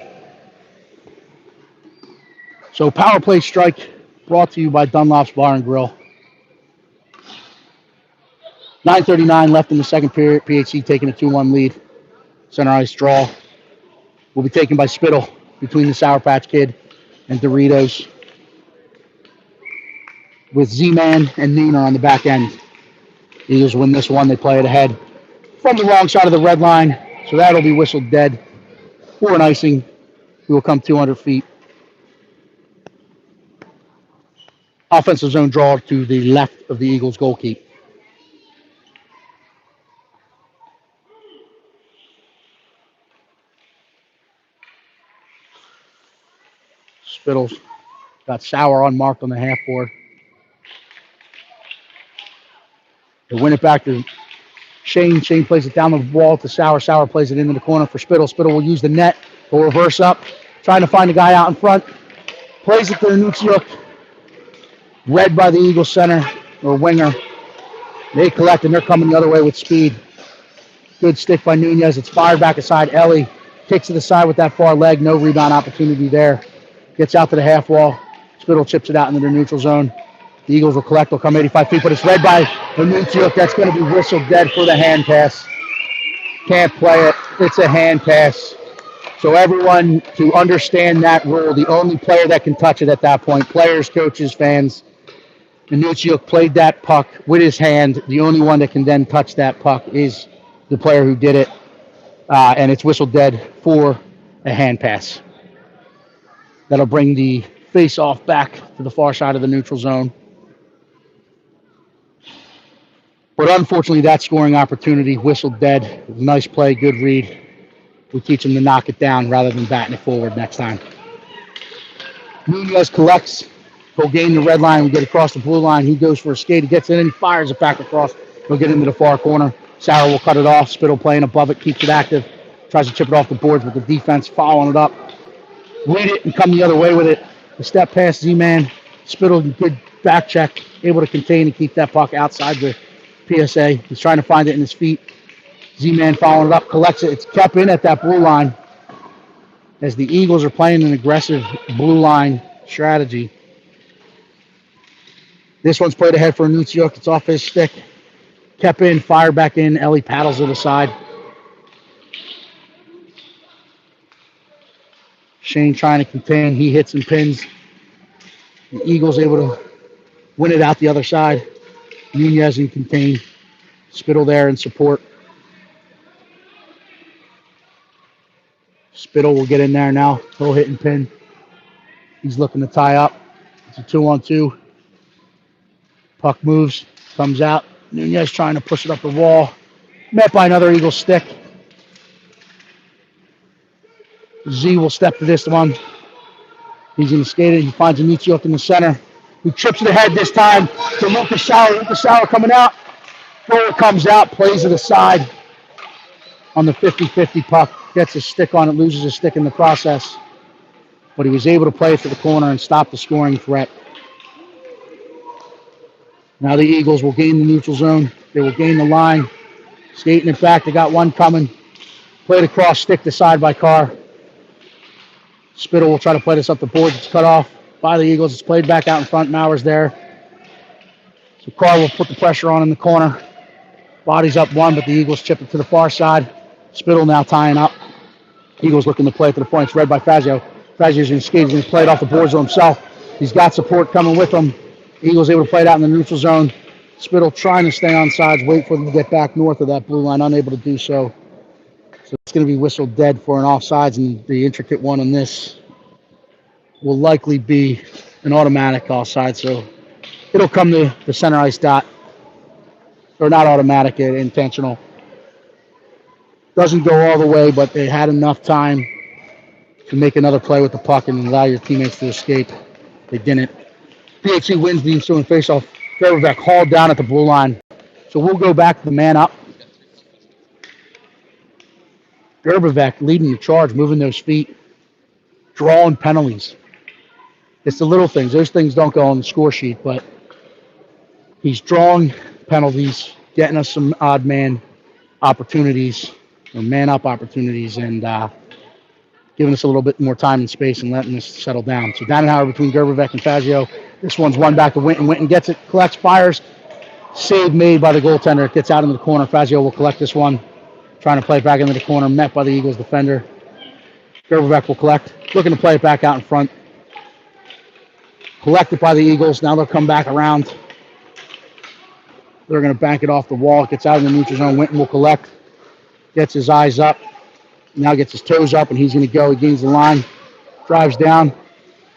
So power play strike brought to you by Dunlop's Bar and Grill. 9:39 left in the second period. PHC taking a 2-1 lead. Center ice draw will be taken by Spittle between the Sour Patch Kid and Doritos, with Z-Man and Nooner on the back end. Eagles win this one. They play it ahead from the wrong side of the red line, so that'll be whistled dead for an icing. We will come 200 feet. Offensive zone draw to the left of the Eagles goalkeeper. Spittle's got Sauer unmarked on the half board. They win it back to Shane. Shane plays it down the wall to Sauer. Sauer plays it into the corner for Spittle. Spittle will use the net. He'll reverse up, trying to find the guy out in front. Plays it to Nuciuk. Read by the Eagles center or winger. They collect and they're coming the other way with speed. Good stick by Nunez. It's fired back aside. Ellie kicks to the side with that far leg. No rebound opportunity there. Gets out to the half wall. Spittle chips it out into their neutral zone. The Eagles will collect. They'll come 85 feet, but it's read by Nuciuk. That's going to be whistled dead for the hand pass. Can't play it. It's a hand pass. So everyone to understand that rule, the only player that can touch it at that point, players, coaches, fans, Nuciuk played that puck with his hand. The only one that can then touch that puck is the player who did it, and it's whistled dead for a hand pass. That'll bring the face-off back to the far side of the neutral zone. But unfortunately, that scoring opportunity whistled dead. Nice play, good read. We teach them to knock it down rather than batting it forward next time. Nunez collects. He'll gain the red line. We get across the blue line. He goes for a skate. He gets in and he fires it back across. He'll get into the far corner. Sauer will cut it off. Spittle playing above it, keeps it active. Tries to chip it off the boards with the defense following it up. Read it and come the other way with it. The step past Z-Man. Spittle, good back check. Able to contain and keep that puck outside the PSA. He's trying to find it in his feet. Z-Man following it up, collects it. It's kept in at that blue line as the Eagles are playing an aggressive blue line strategy. This one's played ahead for Nuciuk. It's off his stick. Kept in, fired back in. Ellie paddles it aside. Shane trying to contain. He hits and pins. The Eagles able to win it out the other side. Nunez and contain. Spittle there in support. Spittle will get in there now. He'll hit and pin. He's looking to tie up. It's a 2-on-2. Puck moves, comes out. Nunez trying to push it up the wall. Met by another Eagle stick. Z will step to this one. He's going to skate it. He finds Nuciuk in the center. He trips it ahead this time to Lucas Sauer. Lucas Sauer coming out. Forward comes out, plays it aside on the 50-50 puck. Gets a stick on it, loses a stick in the process. But he was able to play it to the corner and stop the scoring threat. Now the Eagles will gain the neutral zone. They will gain the line. Skating it back. They got one coming. Played across, stick to side by Carr. Spittle will try to play this up the boards. It's cut off by the Eagles. It's played back out in front. Mauer's there. So Carr will put the pressure on in the corner. Body's up one, but the Eagles chip it to the far side. Spittle now tying up. Eagles looking to play it to the point. It's read by Fazio. Fazio's going to skate. He's going to play it off the boards to himself. He's got support coming with him. Eagles able to play it out in the neutral zone. Spittle trying to stay on sides, wait for them to get back north of that blue line, unable to do so. So it's going to be whistled dead for an offsides, and the intricate one on this will likely be an automatic offside. So it'll come to the center ice dot, or not automatic, intentional. Doesn't go all the way, but they had enough time to make another play with the puck and allow your teammates to escape. They didn't. PHC wins the ensuing faceoff. Gerberbeck hauled down at the blue line. So we'll go back to the man up. Gerberbeck leading the charge, moving those feet, drawing penalties. It's the little things. Those things don't go on the score sheet, but he's drawing penalties, getting us some odd man opportunities, or man up opportunities, and giving us a little bit more time and space and letting us settle down. So Dannenhauer between Gerberbeck and Fazio. This one's run back to Winton. Winton gets it, collects, fires. Save made by the goaltender. It gets out into the corner. Fazio will collect this one. Trying to play it back into the corner. Met by the Eagles defender. Gerberbeck will collect. Looking to play it back out in front. Collected by the Eagles. Now they'll come back around. They're going to bank it off the wall. It gets out in the neutral zone. Winton will collect. Gets his eyes up. Now gets his toes up, and he's going to go. He gains the line. Drives down.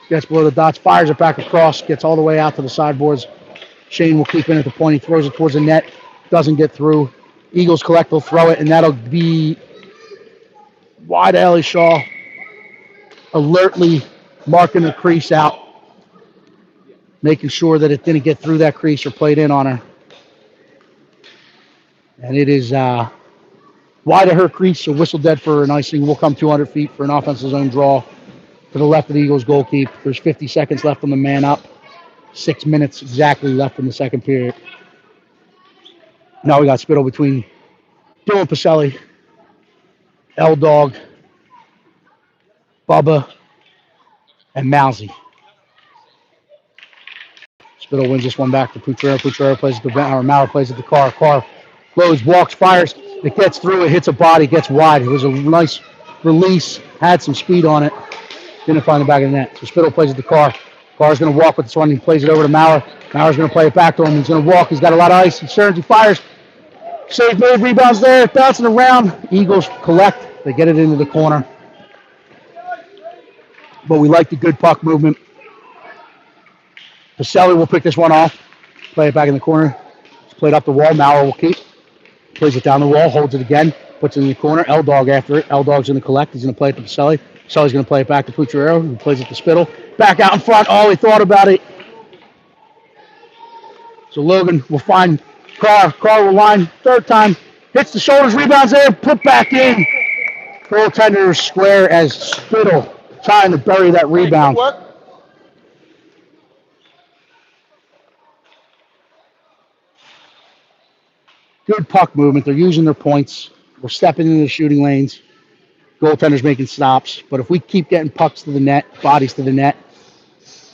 Gets below the dots. Fires it back across. Gets all the way out to the sideboards. Shane will keep in at the point. He throws it towards the net. Doesn't get through. Eagles collect. They'll throw it, and that'll be wide. Ellie Shaw alertly marking the crease out, making sure that it didn't get through that crease or played in on her. And it is wide of her crease, so whistle dead for an icing. Will come 200 feet for an offensive zone draw to the left of the Eagles goalkeeper. There's 50 seconds left on the man up. 6 minutes exactly left in the second period. Now we got spittle between Dylan Pacelli, L-Dog, Bubba, and Mousy. Spittle wins this one back to Putrero. Putrero plays at the Maurer plays at the car. Car loads, walks, fires. It gets through. It hits a body. Gets wide. It was a nice release. Had some speed on it. Didn't find the back of the net. So Spittle plays at the car. Carr's going to walk with this one. He plays it over to Maurer. Maurer's going to play it back to him. He's going to walk. He's got a lot of ice. He turns. He fires. Save made. Rebounds there. Bouncing around. Eagles collect. They get it into the corner. But we like the good puck movement. Pacelli will pick this one off. Play it back in the corner. It's played up the wall. Maurer will keep. Plays it down the wall. Holds it again. Puts it in the corner. L-Dog after it. L-Dog's going to collect. He's going to play it to Pacelli. Pacelli's going to play it back to Putrero, who plays it to Spittle. Back out in front. Oh, he thought about it. So Logan will find Carr. Carr will line. Third time. Hits the shoulders. Rebounds there. Put back in. Goaltender square as Spittle trying to bury that rebound. Good puck movement. They're using their points. We're stepping into the shooting lanes. Goaltender's making stops. But if we keep getting pucks to the net, bodies to the net,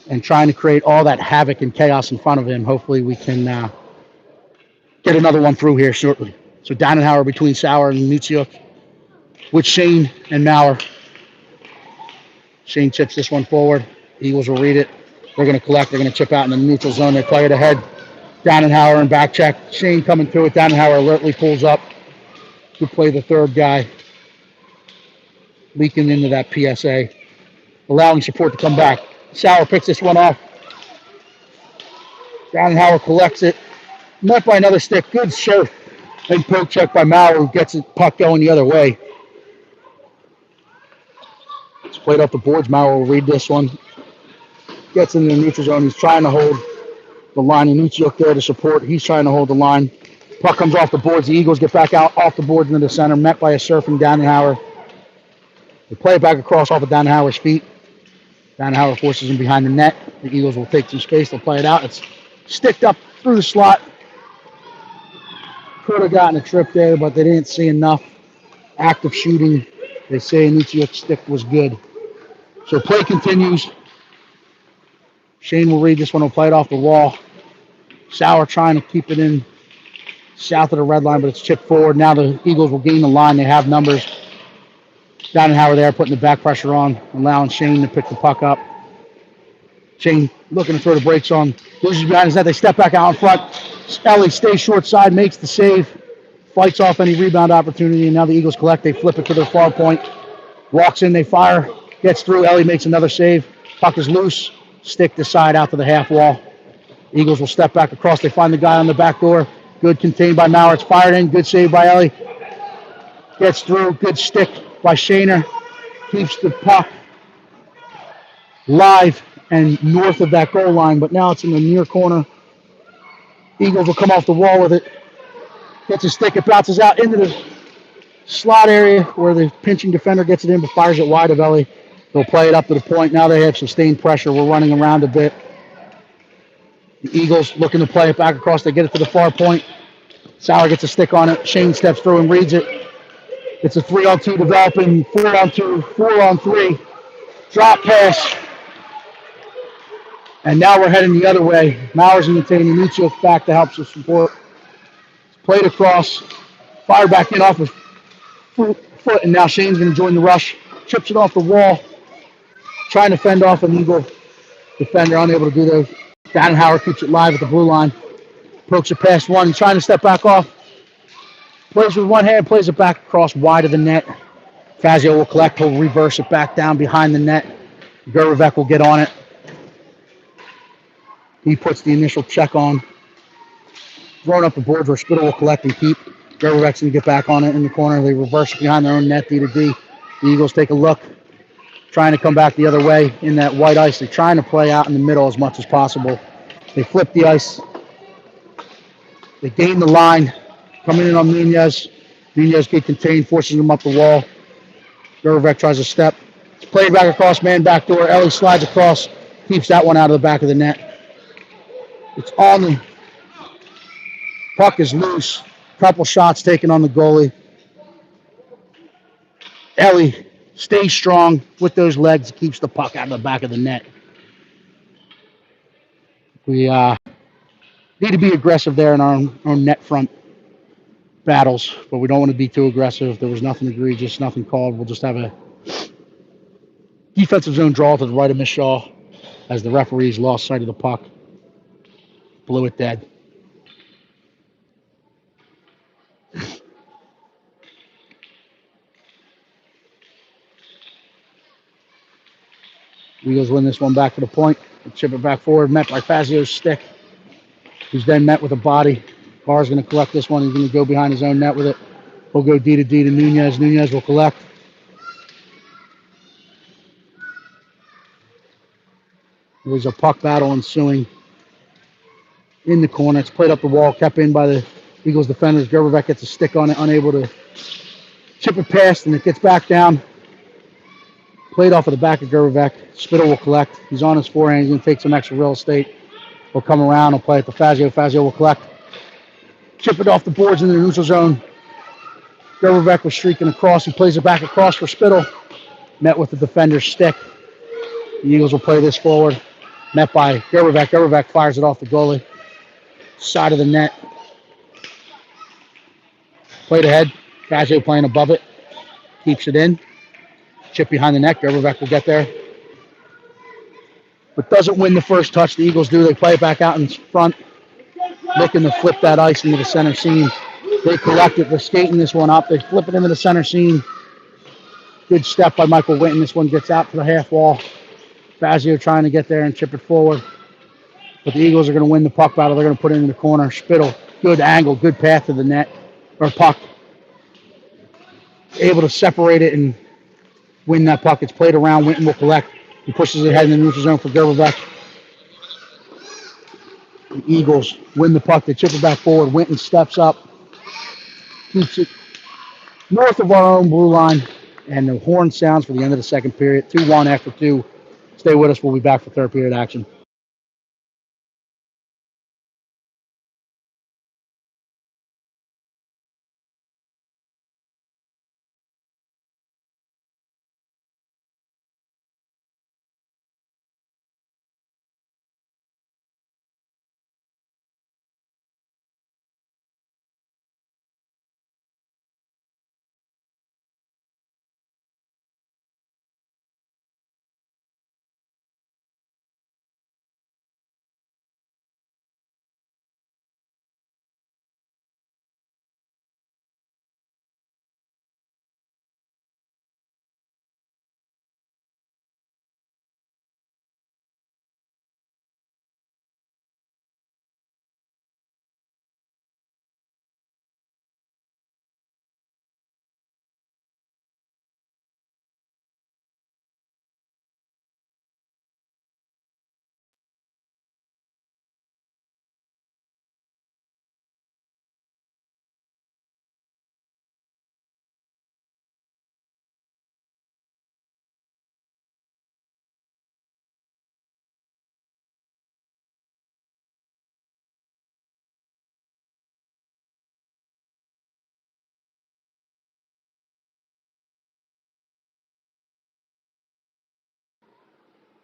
and trying to create all that havoc and chaos in front of him, hopefully we can get another one through here shortly. So Dannenhauer between Sauer and Nutsiuk with Shane and Maurer. Shane chips this one forward. Eagles will read it. They're going to collect. They're going to chip out in the neutral zone. They play it ahead. Dannenhauer and back check. Shane coming through it. Dannenhauer alertly pulls up to play the third guy. Leaking into that PSA. Allowing support to come back. Sauer picks this one off. Dannenhauer collects it. Met by another stick. Good surf and poke check by Maurer, who gets it puck going the other way. It's played off the boards. Maurer will read this one. Gets in the neutral zone. He's trying to hold the line. Nutsiuk there to support. He's trying to hold the line. Puck comes off the boards. The Eagles get back out off the boards into the center. Met by a surf from Dannenhauer. They play it back across off of Dannenhauer's feet. Dannenhauer forces him behind the net. The Eagles will take some space. They'll play it out. It's sticked up through the slot. Could have gotten a trip there, but they didn't see enough active shooting. They say Nutsiuk's stick was good. So play continues. Shane will read this one. Will play it off the wall. Sauer trying to keep it in south of the red line, but it's chipped forward. Now the Eagles will gain the line. They have numbers. Dannenhauer there putting the back pressure on, allowing Shane to pick the puck up. Shane looking to throw the brakes on. Loses behind his net. They step back out in front. Ellie stays short side, makes the save. Fights off any rebound opportunity, and now the Eagles collect. They flip it to their far point. Walks in, they fire. Gets through. Ellie makes another save. Puck is loose. Stick the side out to the half wall. Eagles will step back across. They find the guy on the back door. Good contained by Maurer. It's fired in. Good save by Ellie. Gets through. Good stick by Shaner. Keeps the puck live and north of that goal line, but now it's in the near corner. Eagles will come off the wall with it. Gets a stick. It bounces out into the slot area where the pinching defender gets it in, but fires it wide of Ellie. They'll play it up to the point. Now they have sustained pressure. We're running around a bit. The Eagles looking to play it back across. They get it to the far point. Sauer gets a stick on it. Shane steps through and reads it. It's a 3-on-2 developing, 4-on-2, 4-on-3. Drop pass. And now we're heading the other way. Mowers and Mitchell back to help support. It's played across. Fired back in off his foot, and now Shane's going to join the rush. Chips it off the wall. Trying to fend off an Eagle defender, unable to do those. Dannenhauer keeps it live at the blue line. Pokes it past one. He's trying to step back off. Plays with one hand, plays it back across wide of the net. Fazio will collect. He'll reverse it back down behind the net. Gervivek will get on it. He puts the initial check on. Throwing up the boards where Spittle will collect and keep. Gervivek's going to get back on it in the corner. They reverse it behind their own net, D to D. The Eagles take a look, trying to come back the other way in that white ice. They're trying to play out in the middle as much as possible. They flip the ice. They gain the line. Coming in on Nunez. Nunez get contained, forces him up the wall. Gervivek tries to step. It's played back across, man back door. Ellie slides across, keeps that one out of the back of the net. It's on the puck is loose. Couple shots taken on the goalie. Ellie stays strong with those legs, keeps the puck out of the back of the net. We need to be aggressive there in our net front battles, but we don't want to be too aggressive. There was nothing egregious, nothing called. We'll just have a defensive zone draw to the right of Mishaw as the referees lost sight of the puck. Blew it dead. Eagles win this one back to the point. Chip it back forward, met by Fazio's stick, who's then met with a body. Barr's going to collect this one. He's going to go behind his own net with it. He'll go D to D to Nunez. Nunez will collect. There's a puck battle ensuing in the corner. It's played up the wall, kept in by the Eagles defenders. Gervivek gets a stick on it, unable to chip it past, and it gets back down. Played off of the back of Gervivek. Spittle will collect. He's on his forehand. He's going to take some extra real estate. He'll come around. He'll play it to Fazio. Fazio will collect. Chip it off the boards into the neutral zone. Gervivek was streaking across. He plays it back across for Spittle. Met with the defender's stick. The Eagles will play this forward. Met by Gervivek. Gervivek fires it off the goalie. Side of the net. Played ahead. Fazio playing above it. Keeps it in. Chip behind the net. Gervivek will get there. But doesn't win the first touch. The Eagles do. They play it back out in front. Looking to flip that ice into the center seam. They collect it. They're skating this one up. They flip it into the center seam. Good step by Michael Winton. This one gets out to the half wall. Fazio trying to get there and chip it forward. But the Eagles are going to win the puck battle. They're going to put it in the corner. Spittle, good angle, good path to the net, or puck. Able to separate it and win that puck. It's played around. Winton will collect. He pushes it ahead in the neutral zone for Gervivek. The Eagles win the puck. They chip it back forward. Winton steps up, keeps it north of our own blue line, and the horn sounds for the end of the second period. 2-1 after 2. Stay with us. We'll be back for third period action.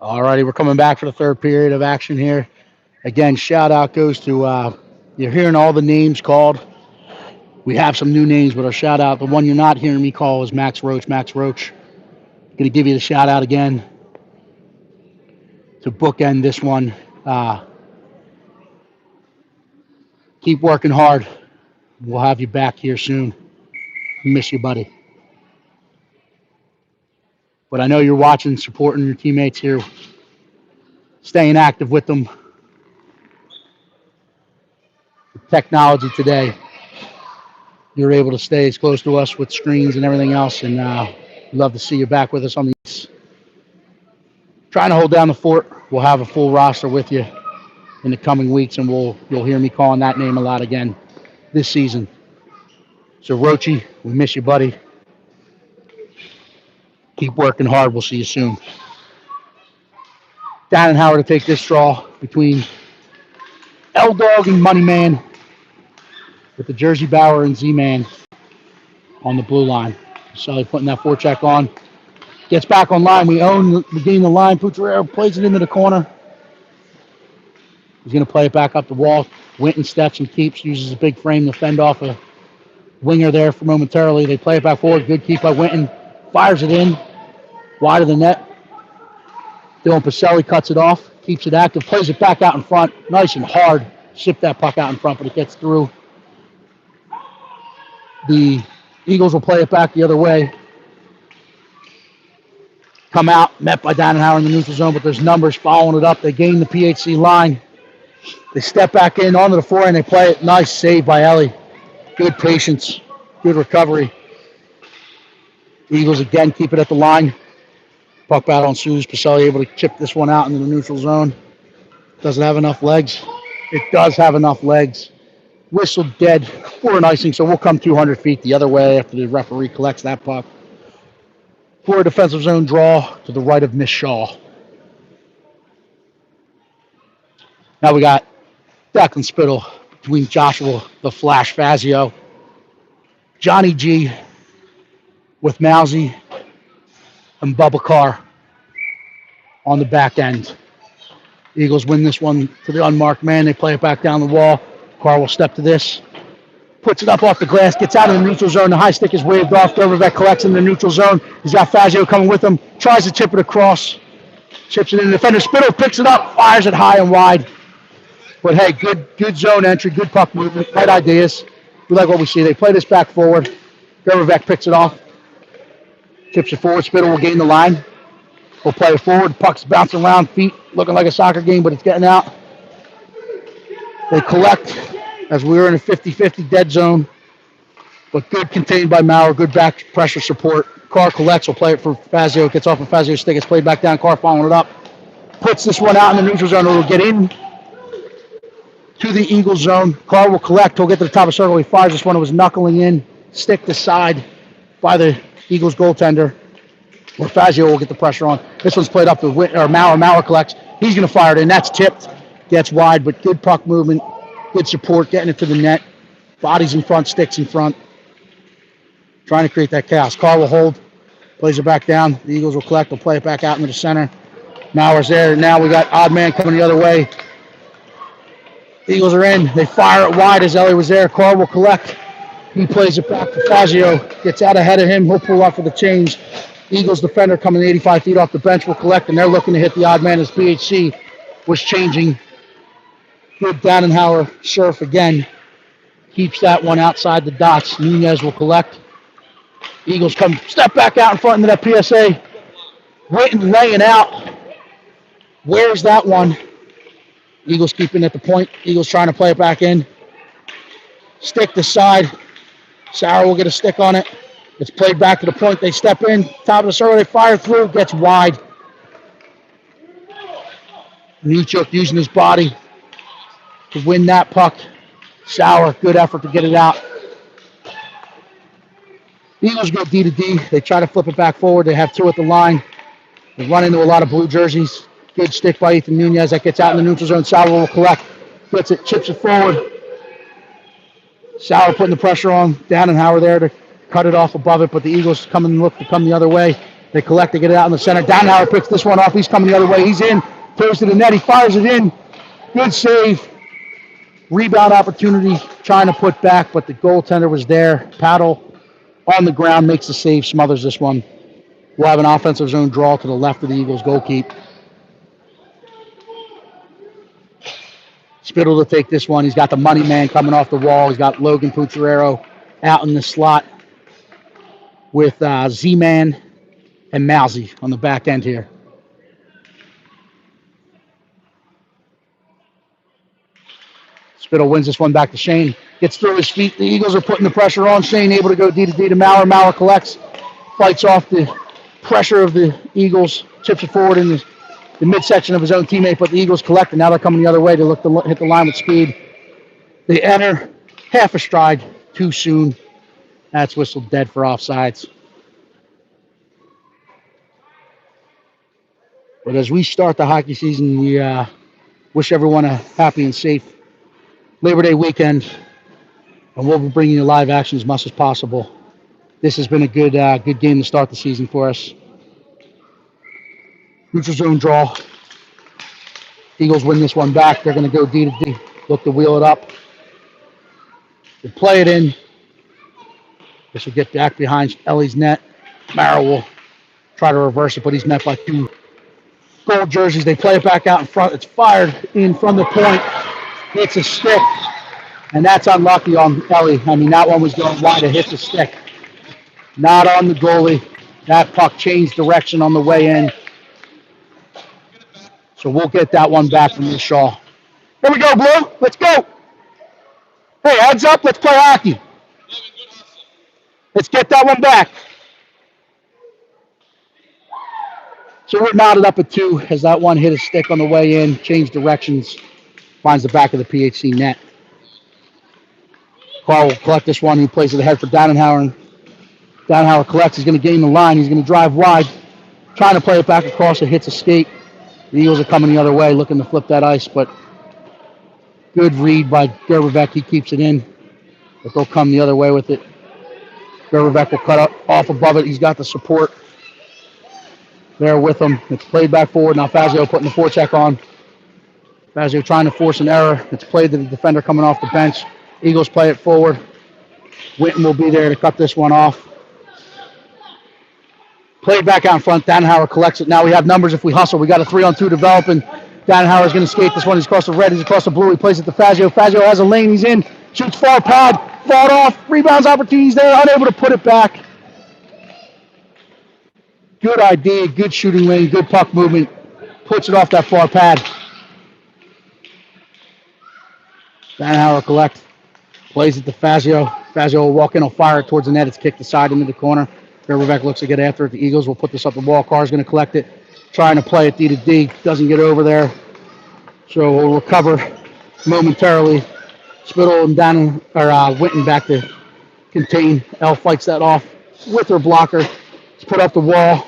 Alrighty, we're coming back for the third period of action here. Again, shout out goes to, you're hearing all the names called. We have some new names, but our shout out, the one you're not hearing me call is Max Roach. Max Roach. Going to give you the shout out again to bookend this one. Keep working hard. We'll have you back here soon. Miss you, buddy. But I know you're watching, supporting your teammates here, staying active with them. With technology today, you're able to stay as close to us with screens and everything else, and we'd love to see you back with us on these. Trying to hold down the fort. We'll have a full roster with you in the coming weeks, and you'll hear me calling that name a lot again this season. So, Roachy, we miss you, buddy. Keep working hard. We'll see you soon. Dan and Howard to take this draw between L-Dog and Money Man with the Jersey Bauer and Z-Man on the blue line. Sully putting that forecheck on. Gets back online. We gain the line. Pucciarero plays it into the corner. He's going to play it back up the wall. Winton steps and keeps, uses a big frame to fend off a winger there for momentarily. They play it back forward. Good keep by Winton. Fires it in. Wide of the net. Dylan Pacelli cuts it off. Keeps it active. Plays it back out in front. Nice and hard. Ship that puck out in front, but it gets through. The Eagles will play it back the other way. Come out, met by Dannenhauer in the neutral zone, but there's numbers following it up. They gain the PHC line. They step back in onto the forehand. They play it. Nice save by Ellie. Good patience. Good recovery. The Eagles again keep it at the line. Puck battle ensues. Pacelli able to chip this one out into the neutral zone. Does it have enough legs? It does have enough legs. Whistle dead for an icing, so we'll come 200 feet the other way after the referee collects that puck. For a defensive zone draw to the right of Miss Shaw. Now we got Declan Spittle between Joshua the Flash Fazio, Johnny G with Mousy, and Bubba Carr on the back end. Eagles win this one to the unmarked man. They play it back down the wall. Carr will step to this. Puts it up off the glass, gets out of the neutral zone. The high stick is waved off. Gerberbeck collects in the neutral zone. He's got Fazio coming with him. Tries to chip it across. Chips it in. The defender Spittle picks it up, fires it high and wide. But hey, good zone entry, good puck movement, right ideas. We like what we see. They play this back forward. Gerberbeck picks it off. Tips it forward. Spittle will gain the line. We'll play it forward. Puck's bouncing around, feet looking like a soccer game, but it's getting out. They collect as we were in a 50-50 dead zone, but good contained by Maurer, good back pressure support. Carr collects, will play it for Fazio, gets off of Fazio's stick, it's played back down, Carr following it up. Puts this one out in the neutral zone, it'll get in to the Eagles zone. Carr will collect, he'll get to the top of the circle, he fires this one, it was knuckling in, stick to side by the Eagles goaltender, where Fazio will get the pressure on. This one's played up to Maurer, Maurer collects, he's going to fire it in, that's tipped, gets wide, but good puck movement. Good support, getting it to the net. Bodies in front, sticks in front. Trying to create that chaos. Carr will hold, plays it back down. The Eagles will collect, they'll play it back out into the center. Maurer's there. Now we got odd man coming the other way. Eagles are in. They fire it wide as Ellie was there. Carr will collect. He plays it back to Fazio. Gets out ahead of him. He'll pull off for the change. Eagles defender coming 85 feet off the bench will collect, and they're looking to hit the odd man as PHC was changing. Good Dannenhauer surf again. Keeps that one outside the dots. Nunez will collect. Eagles come step back out in front into that PSA. Waiting, laying out. Where's that one? Eagles keeping at the point. Eagles trying to play it back in. Stick to side. Sauer will get a stick on it. It's played back to the point. They step in. Top of the circle. They fire through. Gets wide. Nichuk using his body to win that puck. Sauer, good effort to get it out. Eagles go D to D. They try to flip it back forward. They have two at the line. They run into a lot of blue jerseys. Good stick by Ethan Nunez. That gets out in the neutral zone. Sauer will collect. Gets it, chips it forward. Sauer putting the pressure on. Dannenhauer there to cut it off above it, but the Eagles come and look to come the other way. They collect, they get it out in the center. Downhauer picks this one off. He's coming the other way. He's in, throws to the net. He fires it in. Good save. Rebound opportunity, trying to put back, but the goaltender was there. Paddle on the ground, makes the save, smothers this one. We'll have an offensive zone draw to the left of the Eagles' goal keep. Spittle to take this one. He's got the money man coming off the wall. He's got Logan Pucciarero out in the slot with Z-Man and Mousy on the back end here. Spittle wins this one back to Shane. Gets through his feet. The Eagles are putting the pressure on. Shane able to go D to D to Maurer. Maurer collects. Fights off the pressure of the Eagles. Chips it forward in the midsection of his own teammate, but the Eagles collect, and now they're coming the other way. They look to hit the line with speed. They enter half a stride too soon. That's whistled dead for offsides. But as we start the hockey season, we wish everyone a happy and safe Labor Day weekend, and we'll be bringing you live action as much as possible. This has been a good game to start the season for us. Neutral zone draw. Eagles win this one back. They're going to go D to D. Look to wheel it up. They play it in. This will get back behind Ellie's net. Maurer will try to reverse it, but he's met by two gold jerseys. They play it back out in front. It's fired in from the point. Hits a stick, and that's unlucky on Ellie. I mean, that one was going wide. It hit the stick. Not on the goalie. That puck changed direction on the way in. So we'll get that one back from the Shaw. Here we go, Blue. Let's go. Hey, heads up. Let's play hockey. Let's get that one back. So we're knotted up at 2 as that one hit a stick on the way in, changed directions, finds the back of the PHC net. Carl will collect this one. He plays it ahead for Downhauer. Downhauer collects. He's going to gain the line. He's going to drive wide, trying to play it back across. It hits a skate. The Eagles are coming the other way, looking to flip that ice, but good read by Gerberbeck. He keeps it in, but they'll come the other way with it. Gerberbeck will cut off above it. He's got the support there with him. It's played back forward. Now Fazio putting the forecheck on. Fazio trying to force an error. It's played to the defender coming off the bench. Eagles play it forward. Winton will be there to cut this one off. Played back out in front. Downhauer collects it. Now we have numbers if we hustle. We got a 3-on-2 developing. Downhauer's going to skate this one. He's across the red. He's across the blue. He plays it to Fazio. Fazio has a lane. He's in. Shoots far pad. Fought off. Rebounds opportunities there. Unable to put it back. Good idea. Good shooting lane. Good puck movement. Puts it off that far pad. Downhauer collect. Plays it to Fazio. Fazio will walk in. He'll fire it towards the net. It's kicked aside into the corner. Gerberbeck looks to get after it. The Eagles will put this up the wall. Carr's going to collect it. Trying to play it D to D. Doesn't get over there. So we'll recover momentarily. Spittle and Winton back to contain. Elle fights that off with her blocker. It's put up the wall.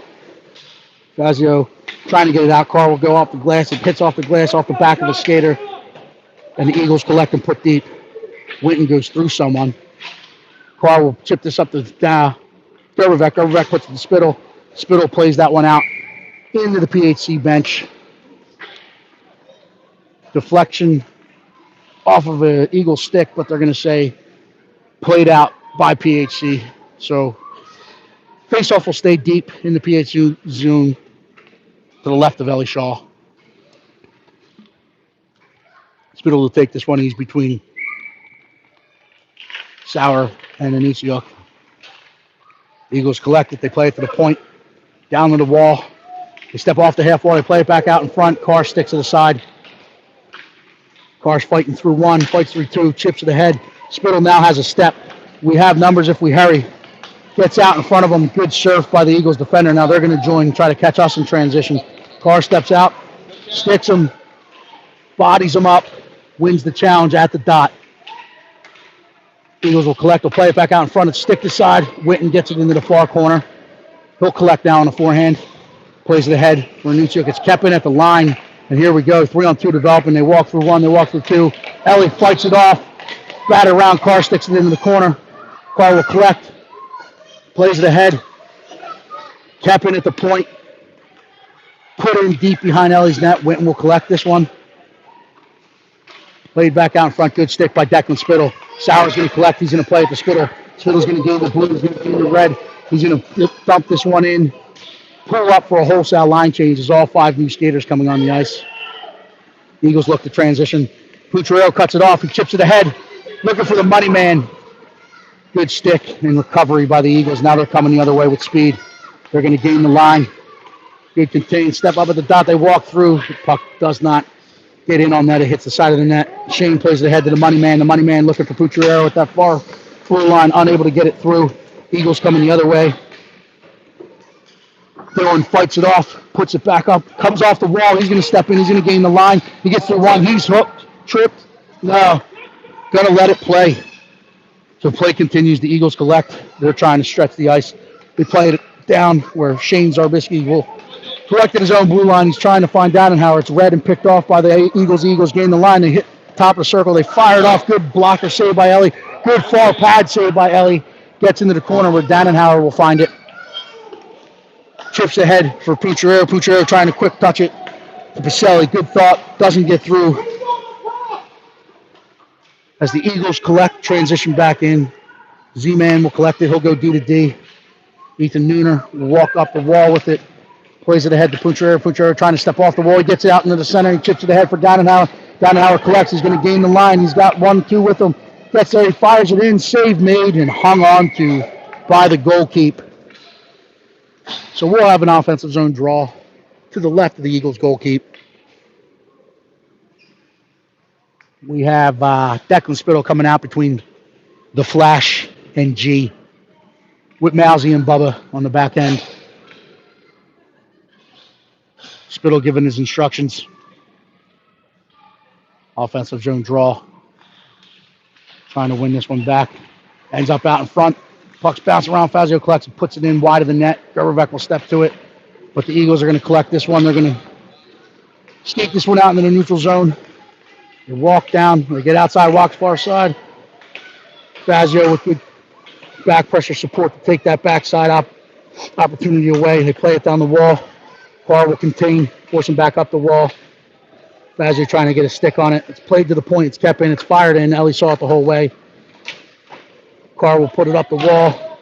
Fazio trying to get it out. Carr will go off the glass. It hits off the glass off the back of the skater. And the Eagles collect and put deep. Winton goes through someone. Carr will chip this up to Gerberbeck. Gerberbeck puts it to Spittle. Spittle plays that one out into the PHC bench. Deflection off of an Eagle stick, but they're going to say played out by PHC. So faceoff will stay deep in the PHC zone to the left of Ellie Shaw. Spittle will take this one. He's between Sauer and Anisiuk. Eagles collect it. They play it to the point. Down to the wall. They step off the half wall. They play it back out in front. Carr sticks to the side. Carr's fighting through one. Fights through two. Chips to the head. Spittle now has a step. We have numbers if we hurry. Gets out in front of them. Good surf by the Eagles defender. Now they're going to join and try to catch us in transition. Carr steps out. Sticks him. Bodies him up. Wins the challenge at the dot. Eagles will collect. They'll play it back out in front. It's stick to side. Winton gets it into the far corner. He'll collect now on the forehand. Plays it ahead. Renuccio gets kept in at the line. And here we go. 3-on-2 developing. They walk through one. They walk through two. Ellie fights it off. Bat around. Carr sticks it into the corner. Carr will collect. Plays it ahead. Kept in at the point. Put in deep behind Ellie's net. Winton will collect this one. Played back out in front. Good stick by Declan Spittle. Sauer's going to collect. He's going to play at the Spittle. Spittle's going to gain the blue. He's going to gain the red. He's going to dump this one in. Pull up for a wholesale line change. There's all 5 new skaters coming on the ice. Eagles look to transition. Pucciarello cuts it off. He chips it ahead. Looking for the money man. Good stick and recovery by the Eagles. Now they're coming the other way with speed. They're going to gain the line. Good contain. Step up at the dot. They walk through. The puck does not get in on that. It hits the side of the net. Shane plays it ahead to the money man. The money man looking for Pucciarello at that far blue line. Unable to get it through. Eagles coming the other way. Dylan fights it off. Puts it back up. Comes off the wall. He's going to step in. He's going to gain the line. He gets through one. He's hooked. Tripped. No. Going to let it play. So play continues. The Eagles collect. They're trying to stretch the ice. They play it down where Shane Zarbisky will collect at his own blue line. He's trying to find Dannenhauer. It's red and picked off by the Eagles. Eagles gain the line. They hit top of the circle. They fire it off. Good blocker save by Ellie. Good far pad save by Ellie. Gets into the corner where Dannenhauer will find it. Chips ahead for Pucciarello. Pucciarello trying to quick touch it to Pacelli. Good thought. Doesn't get through. As the Eagles collect, transition back in. Z-Man will collect it. He'll go D to D. Ethan Nooner will walk up the wall with it. Plays it ahead to Pucciarello. Pucciarello trying to step off the wall. He gets it out into the center. He chips it ahead for Dannenhauer. Dannenhauer collects. He's going to gain the line. He's got 1-2 with him. Gets there. He fires it in. Save made and hung on to by the goalkeep. So we'll have an offensive zone draw to the left of the Eagles goalkeep. We have Declan Spittle coming out between the Flash and G with Mousy and Bubba on the back end. Spittle giving his instructions. Offensive zone draw. Trying to win this one back. Ends up out in front. Puck's bouncing around. Fazio collects and puts it in wide of the net. Gerberbeck will step to it. But the Eagles are going to collect this one. They're going to sneak this one out into the neutral zone. They walk down. They get outside, walks far side. Fazio with good back pressure support to take that backside opportunity away. They play it down the wall. Carr will contain, force him back up the wall. Fazio trying to get a stick on it. It's played to the point. It's kept in. It's fired in. Ellie saw it the whole way. Carr will put it up the wall.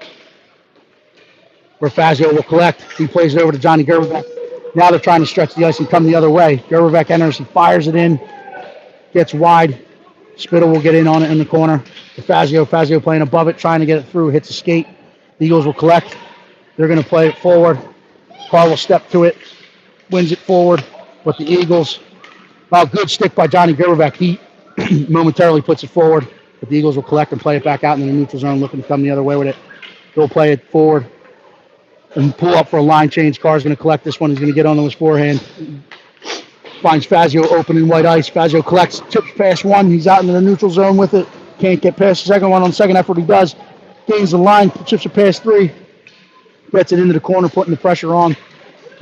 Where Fazio will collect. He plays it over to Johnny Gerberbeck. Now they're trying to stretch the ice and come the other way. Gerberbeck enters. He fires it in. Gets wide. Spittle will get in on it in the corner. To Fazio. Fazio playing above it, trying to get it through. Hits a skate. The Eagles will collect. They're going to play it forward. Carr will step to it. Wins it forward. But the Eagles... Wow, good stick by Johnny Gerberbeck. He momentarily puts it forward. But the Eagles will collect and play it back out in the neutral zone, looking to come the other way with it. They'll play it forward and pull up for a line change. Carr's going to collect this one. He's going to get onto his forehand. Finds Fazio open in white ice. Fazio collects, tips past one. He's out into the neutral zone with it. Can't get past the second one. On the second effort, he does. Gains the line, chips it past 3. Gets it into the corner, putting the pressure on.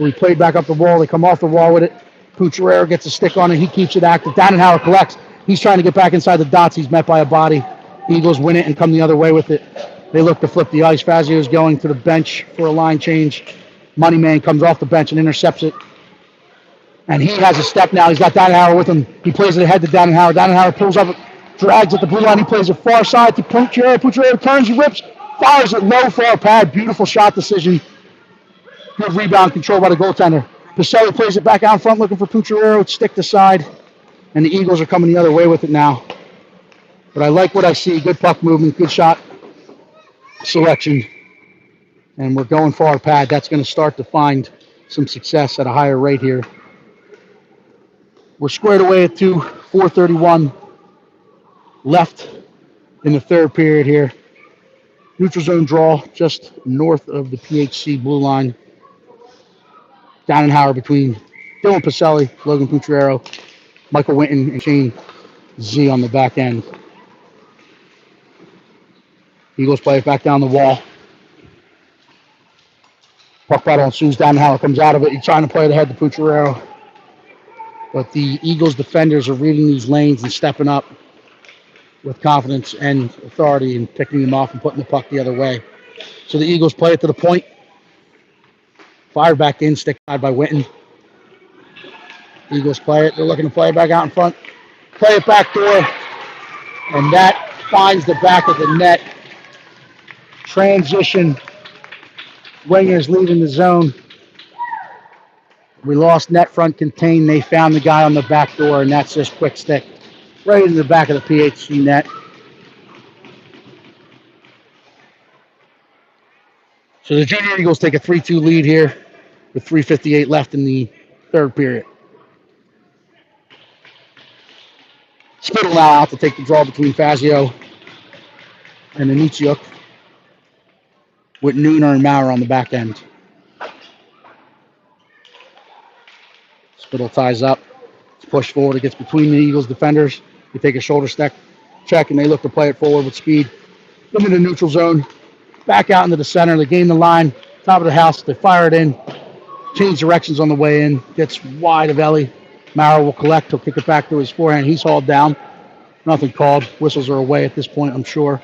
We played back up the wall. They come off the wall with it. Pucciarello gets a stick on it. He keeps it active. Dannenhauer collects. He's trying to get back inside the dots. He's met by a body. Eagles win it and come the other way with it. They look to flip the ice. Fazio's going to the bench for a line change. Moneyman comes off the bench and intercepts it. And he has a step now. He's got Dannenhauer with him. He plays it ahead to Dannenhauer. Dannenhauer pulls up, drags at the blue line. He plays it far side to Pucciarello. Pucciarello turns, he whips, fires it low, far pad. Beautiful shot decision. Good rebound control by the goaltender. Pacelli plays it back out in front looking for Pucciarello. Stick to side. And the Eagles are coming the other way with it now. But I like what I see. Good puck movement, good shot selection. And we're going far pad. That's going to start to find some success at a higher rate here. We're squared away at 4:31 left in the third period here. Neutral zone draw just north of the PHC blue line. Dannenhauer between Dylan Pacelli, Logan Pucciarello, Michael Winton, and Shane Z on the back end. Eagles play it back down the wall. Puck battle ensues. Dannenhauer comes out of it. He's trying to play it ahead to Pucciarello. But the Eagles defenders are reading these lanes and stepping up with confidence and authority and picking them off and putting the puck the other way. So the Eagles play it to the point. Fired back in, stick side by Witten. Eagles play it. They're looking to play it back out in front. Play it back door. And that finds the back of the net. Transition. Wingers leaving the zone. We lost net front contain. They found the guy on the back door, and that's just quick stick right into the back of the PHC net. So the Junior Eagles take a 3-2 lead here with 3:58 left in the third period. Spittle now out to take the draw between Fazio and Anutsiuk with Nooner and Maurer on the back end. Spittle ties up. It's pushed forward. It gets between the Eagles defenders. They take a shoulder check, and they look to play it forward with speed. Them in the neutral zone. Back out into the center. They gain the line. Top of the house. They fire it in. Change directions on the way in. Gets wide of Ellie. Maurer will collect. He'll kick it back to his forehand. He's hauled down. Nothing called. Whistles are away at this point, I'm sure.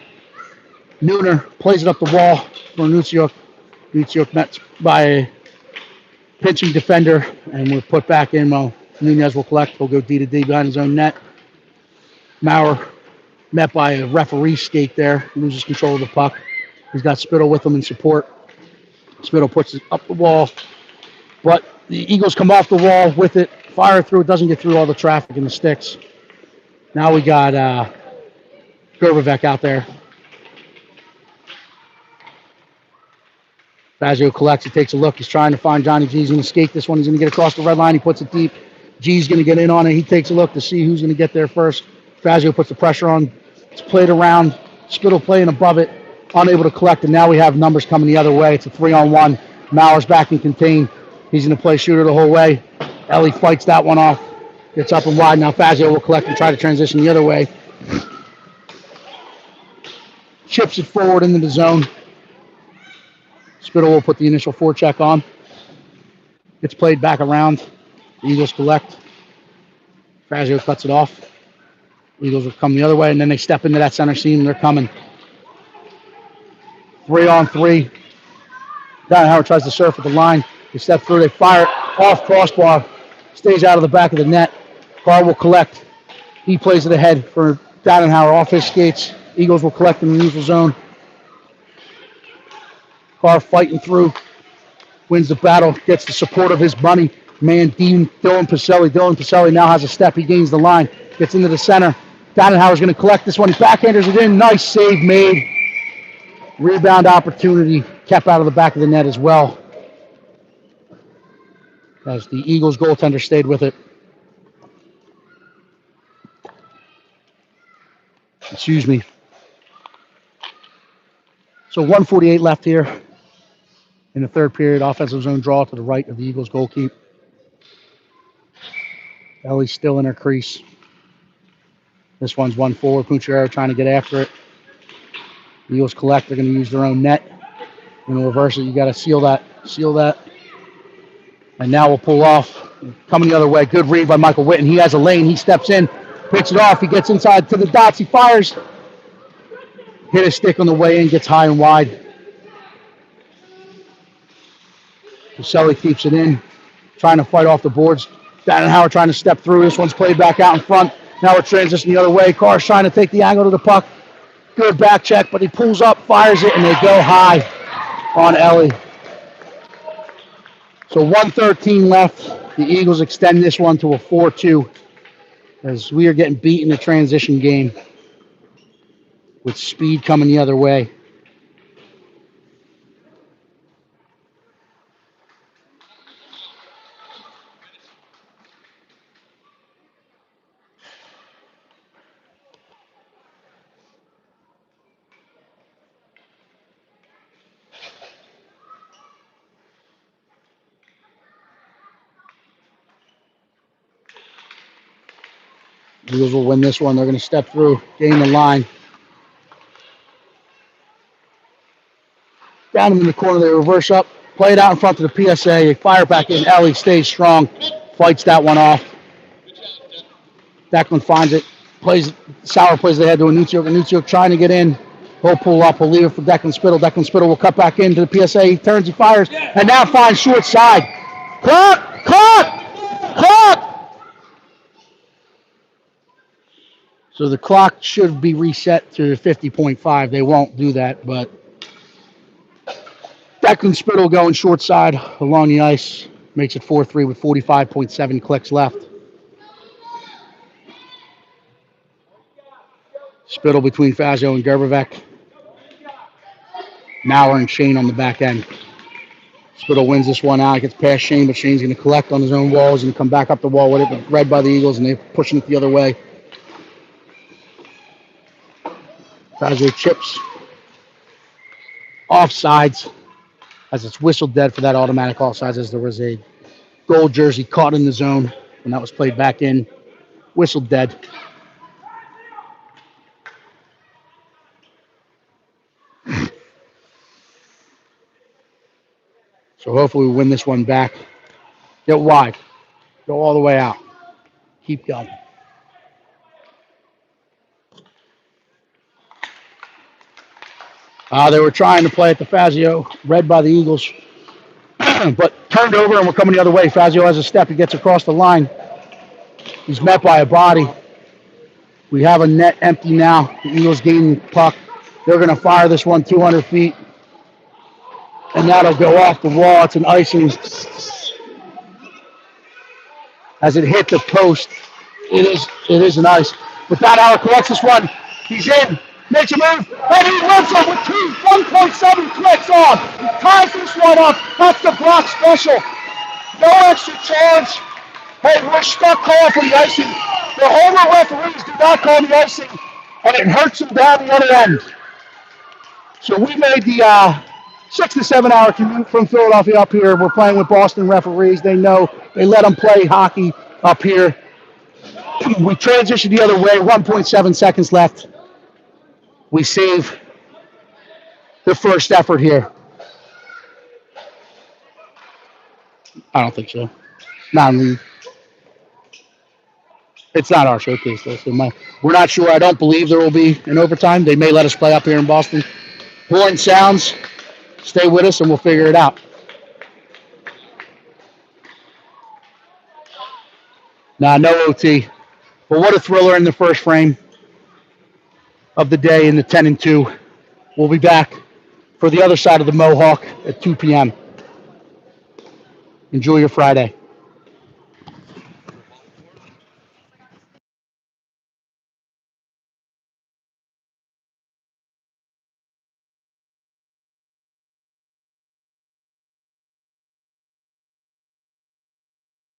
Nooner plays it up the wall for Anutsiuk. Anutsiuk met by a pinching defender, and we're put back in. Well, Nunez will collect. He'll go D to D behind his own net. Maurer met by a referee skate there. Loses control of the puck. He's got Spittle with him in support. Spittle puts it up the wall, but the Eagles come off the wall with it, fire through. It doesn't get through all the traffic and the sticks. Now we got Gerbevec out there. Fazio collects. He takes a look. He's trying to find Johnny G. He's going to skate this one. He's going to get across the red line. He puts it deep. G's going to get in on it. He takes a look to see who's going to get there first. Fazio puts the pressure on. It's played around. Spittle playing above it. Unable to collect, and now we have numbers coming the other way. It's a 3-on-1. Maurer's back and contained. He's going to play shooter the whole way. Ellie fights that one off. Gets up and wide. Now Fazio will collect and try to transition the other way. Chips it forward into the zone. Spittle will put the initial forecheck on. Gets played back around. The Eagles collect. Fazio cuts it off. Eagles will come the other way, and then they step into that center seam. They're coming. 3-on-3. Don Howard tries to surf at the line. They step through. They fire it off crossbar. Stays out of the back of the net. Carr will collect. He plays it ahead for Dannenhauer off his skates. Eagles will collect in the neutral zone. Carr fighting through. Wins the battle. Gets the support of his buddy, man, Dylan Pacelli. Dylan Pacelli now has a step. He gains the line. Gets into the center. Dannenhauer's going to collect this one. He backhanders it in. Nice save made. Rebound opportunity kept out of the back of the net as well, as the Eagles goaltender stayed with it. Excuse me. So 1:48 left here in the third period. Offensive zone draw to the right of the Eagles goalkeeper. Ellie's still in her crease. This one's 1 forward. Pucciarello trying to get after it. The Eagles collect. They're going to use their own net. Going to reverse it. You got to seal that. Seal that. And now we'll pull off. Coming the other way. Good read by Michael Witten. He has a lane. He steps in. Picks it off. He gets inside to the dots. He fires. Hit a stick on the way in. Gets high and wide. Pacelli keeps it in. Trying to fight off the boards. Dannenhauer trying to step through. This one's played back out in front. Now we're transitioning the other way. Carr's trying to take the angle to the puck. Good back check, but he pulls up, fires it, and they go high on Ellie. So 1:13 left. The Eagles extend this one to a 4-2 as we are getting beat in the transition game with speed coming the other way. Eagles will win this one. They're going to step through, gain the line. Down in the corner, they reverse up, play it out in front of the PSA. They fire back in. Ellie stays strong, fights that one off. Declan finds it, plays. Sauer plays the head to Anutsiuk. Anutsiuk trying to get in. He'll pull up. He'll leave it for Declan Spittle. Declan Spittle will cut back into the PSA. He turns, he fires, and now finds short side. Clock! Clock! Clock! So the clock should be reset to 50.5. They won't do that, but Declan Spittle going short side along the ice. Makes it 4-3 with 45.7 clicks left. Spittle between Fazio and Gerbevec. Maurer and Shane on the back end. Spittle wins this one out. Gets past Shane, but Shane's going to collect on his own walls and come back up the wall with it. But read by the Eagles, and they're pushing it the other way. Fazio chips. Offsides. As it's whistled dead for that automatic offsides, as there was a gold jersey caught in the zone when that was played back in. Whistled dead. So hopefully we win this one back. Get wide. Go all the way out. Keep going. They were trying to play at the Fazio, read by the Eagles, but turned over and we're coming the other way. Fazio has a step. He gets across the line. He's met by a body. We have a net empty now. The Eagles gain the puck. They're going to fire this one 200 feet. And that'll go off the wall. It's an icing. As it hit the post, it is an ice. But Donauer collects this one. He's in. Makes a move. And he wins it with 1.7 clicks on. He ties this one up. That's the block special. No extra chance. Hey, we're stuck calling for the icing. The Homer referees do not call the icing. And it hurts them down the other end. So we made the 6 to 7 hour commute from Philadelphia up here. We're playing with Boston referees. They know. They let them play hockey up here. We transitioned the other way. 1.7 seconds left. We save the first effort here. I don't think so. Not in league. It's not our showcase, though. So we're not sure. I don't believe there will be an overtime. They may let us play up here in Boston. Horn sounds. Stay with us, and we'll figure it out. Nah, no OT. But what a thriller in the first frame of the day in the 10-2. We'll be back for the other side of the Mohawk at 2 p.m. Enjoy your Friday.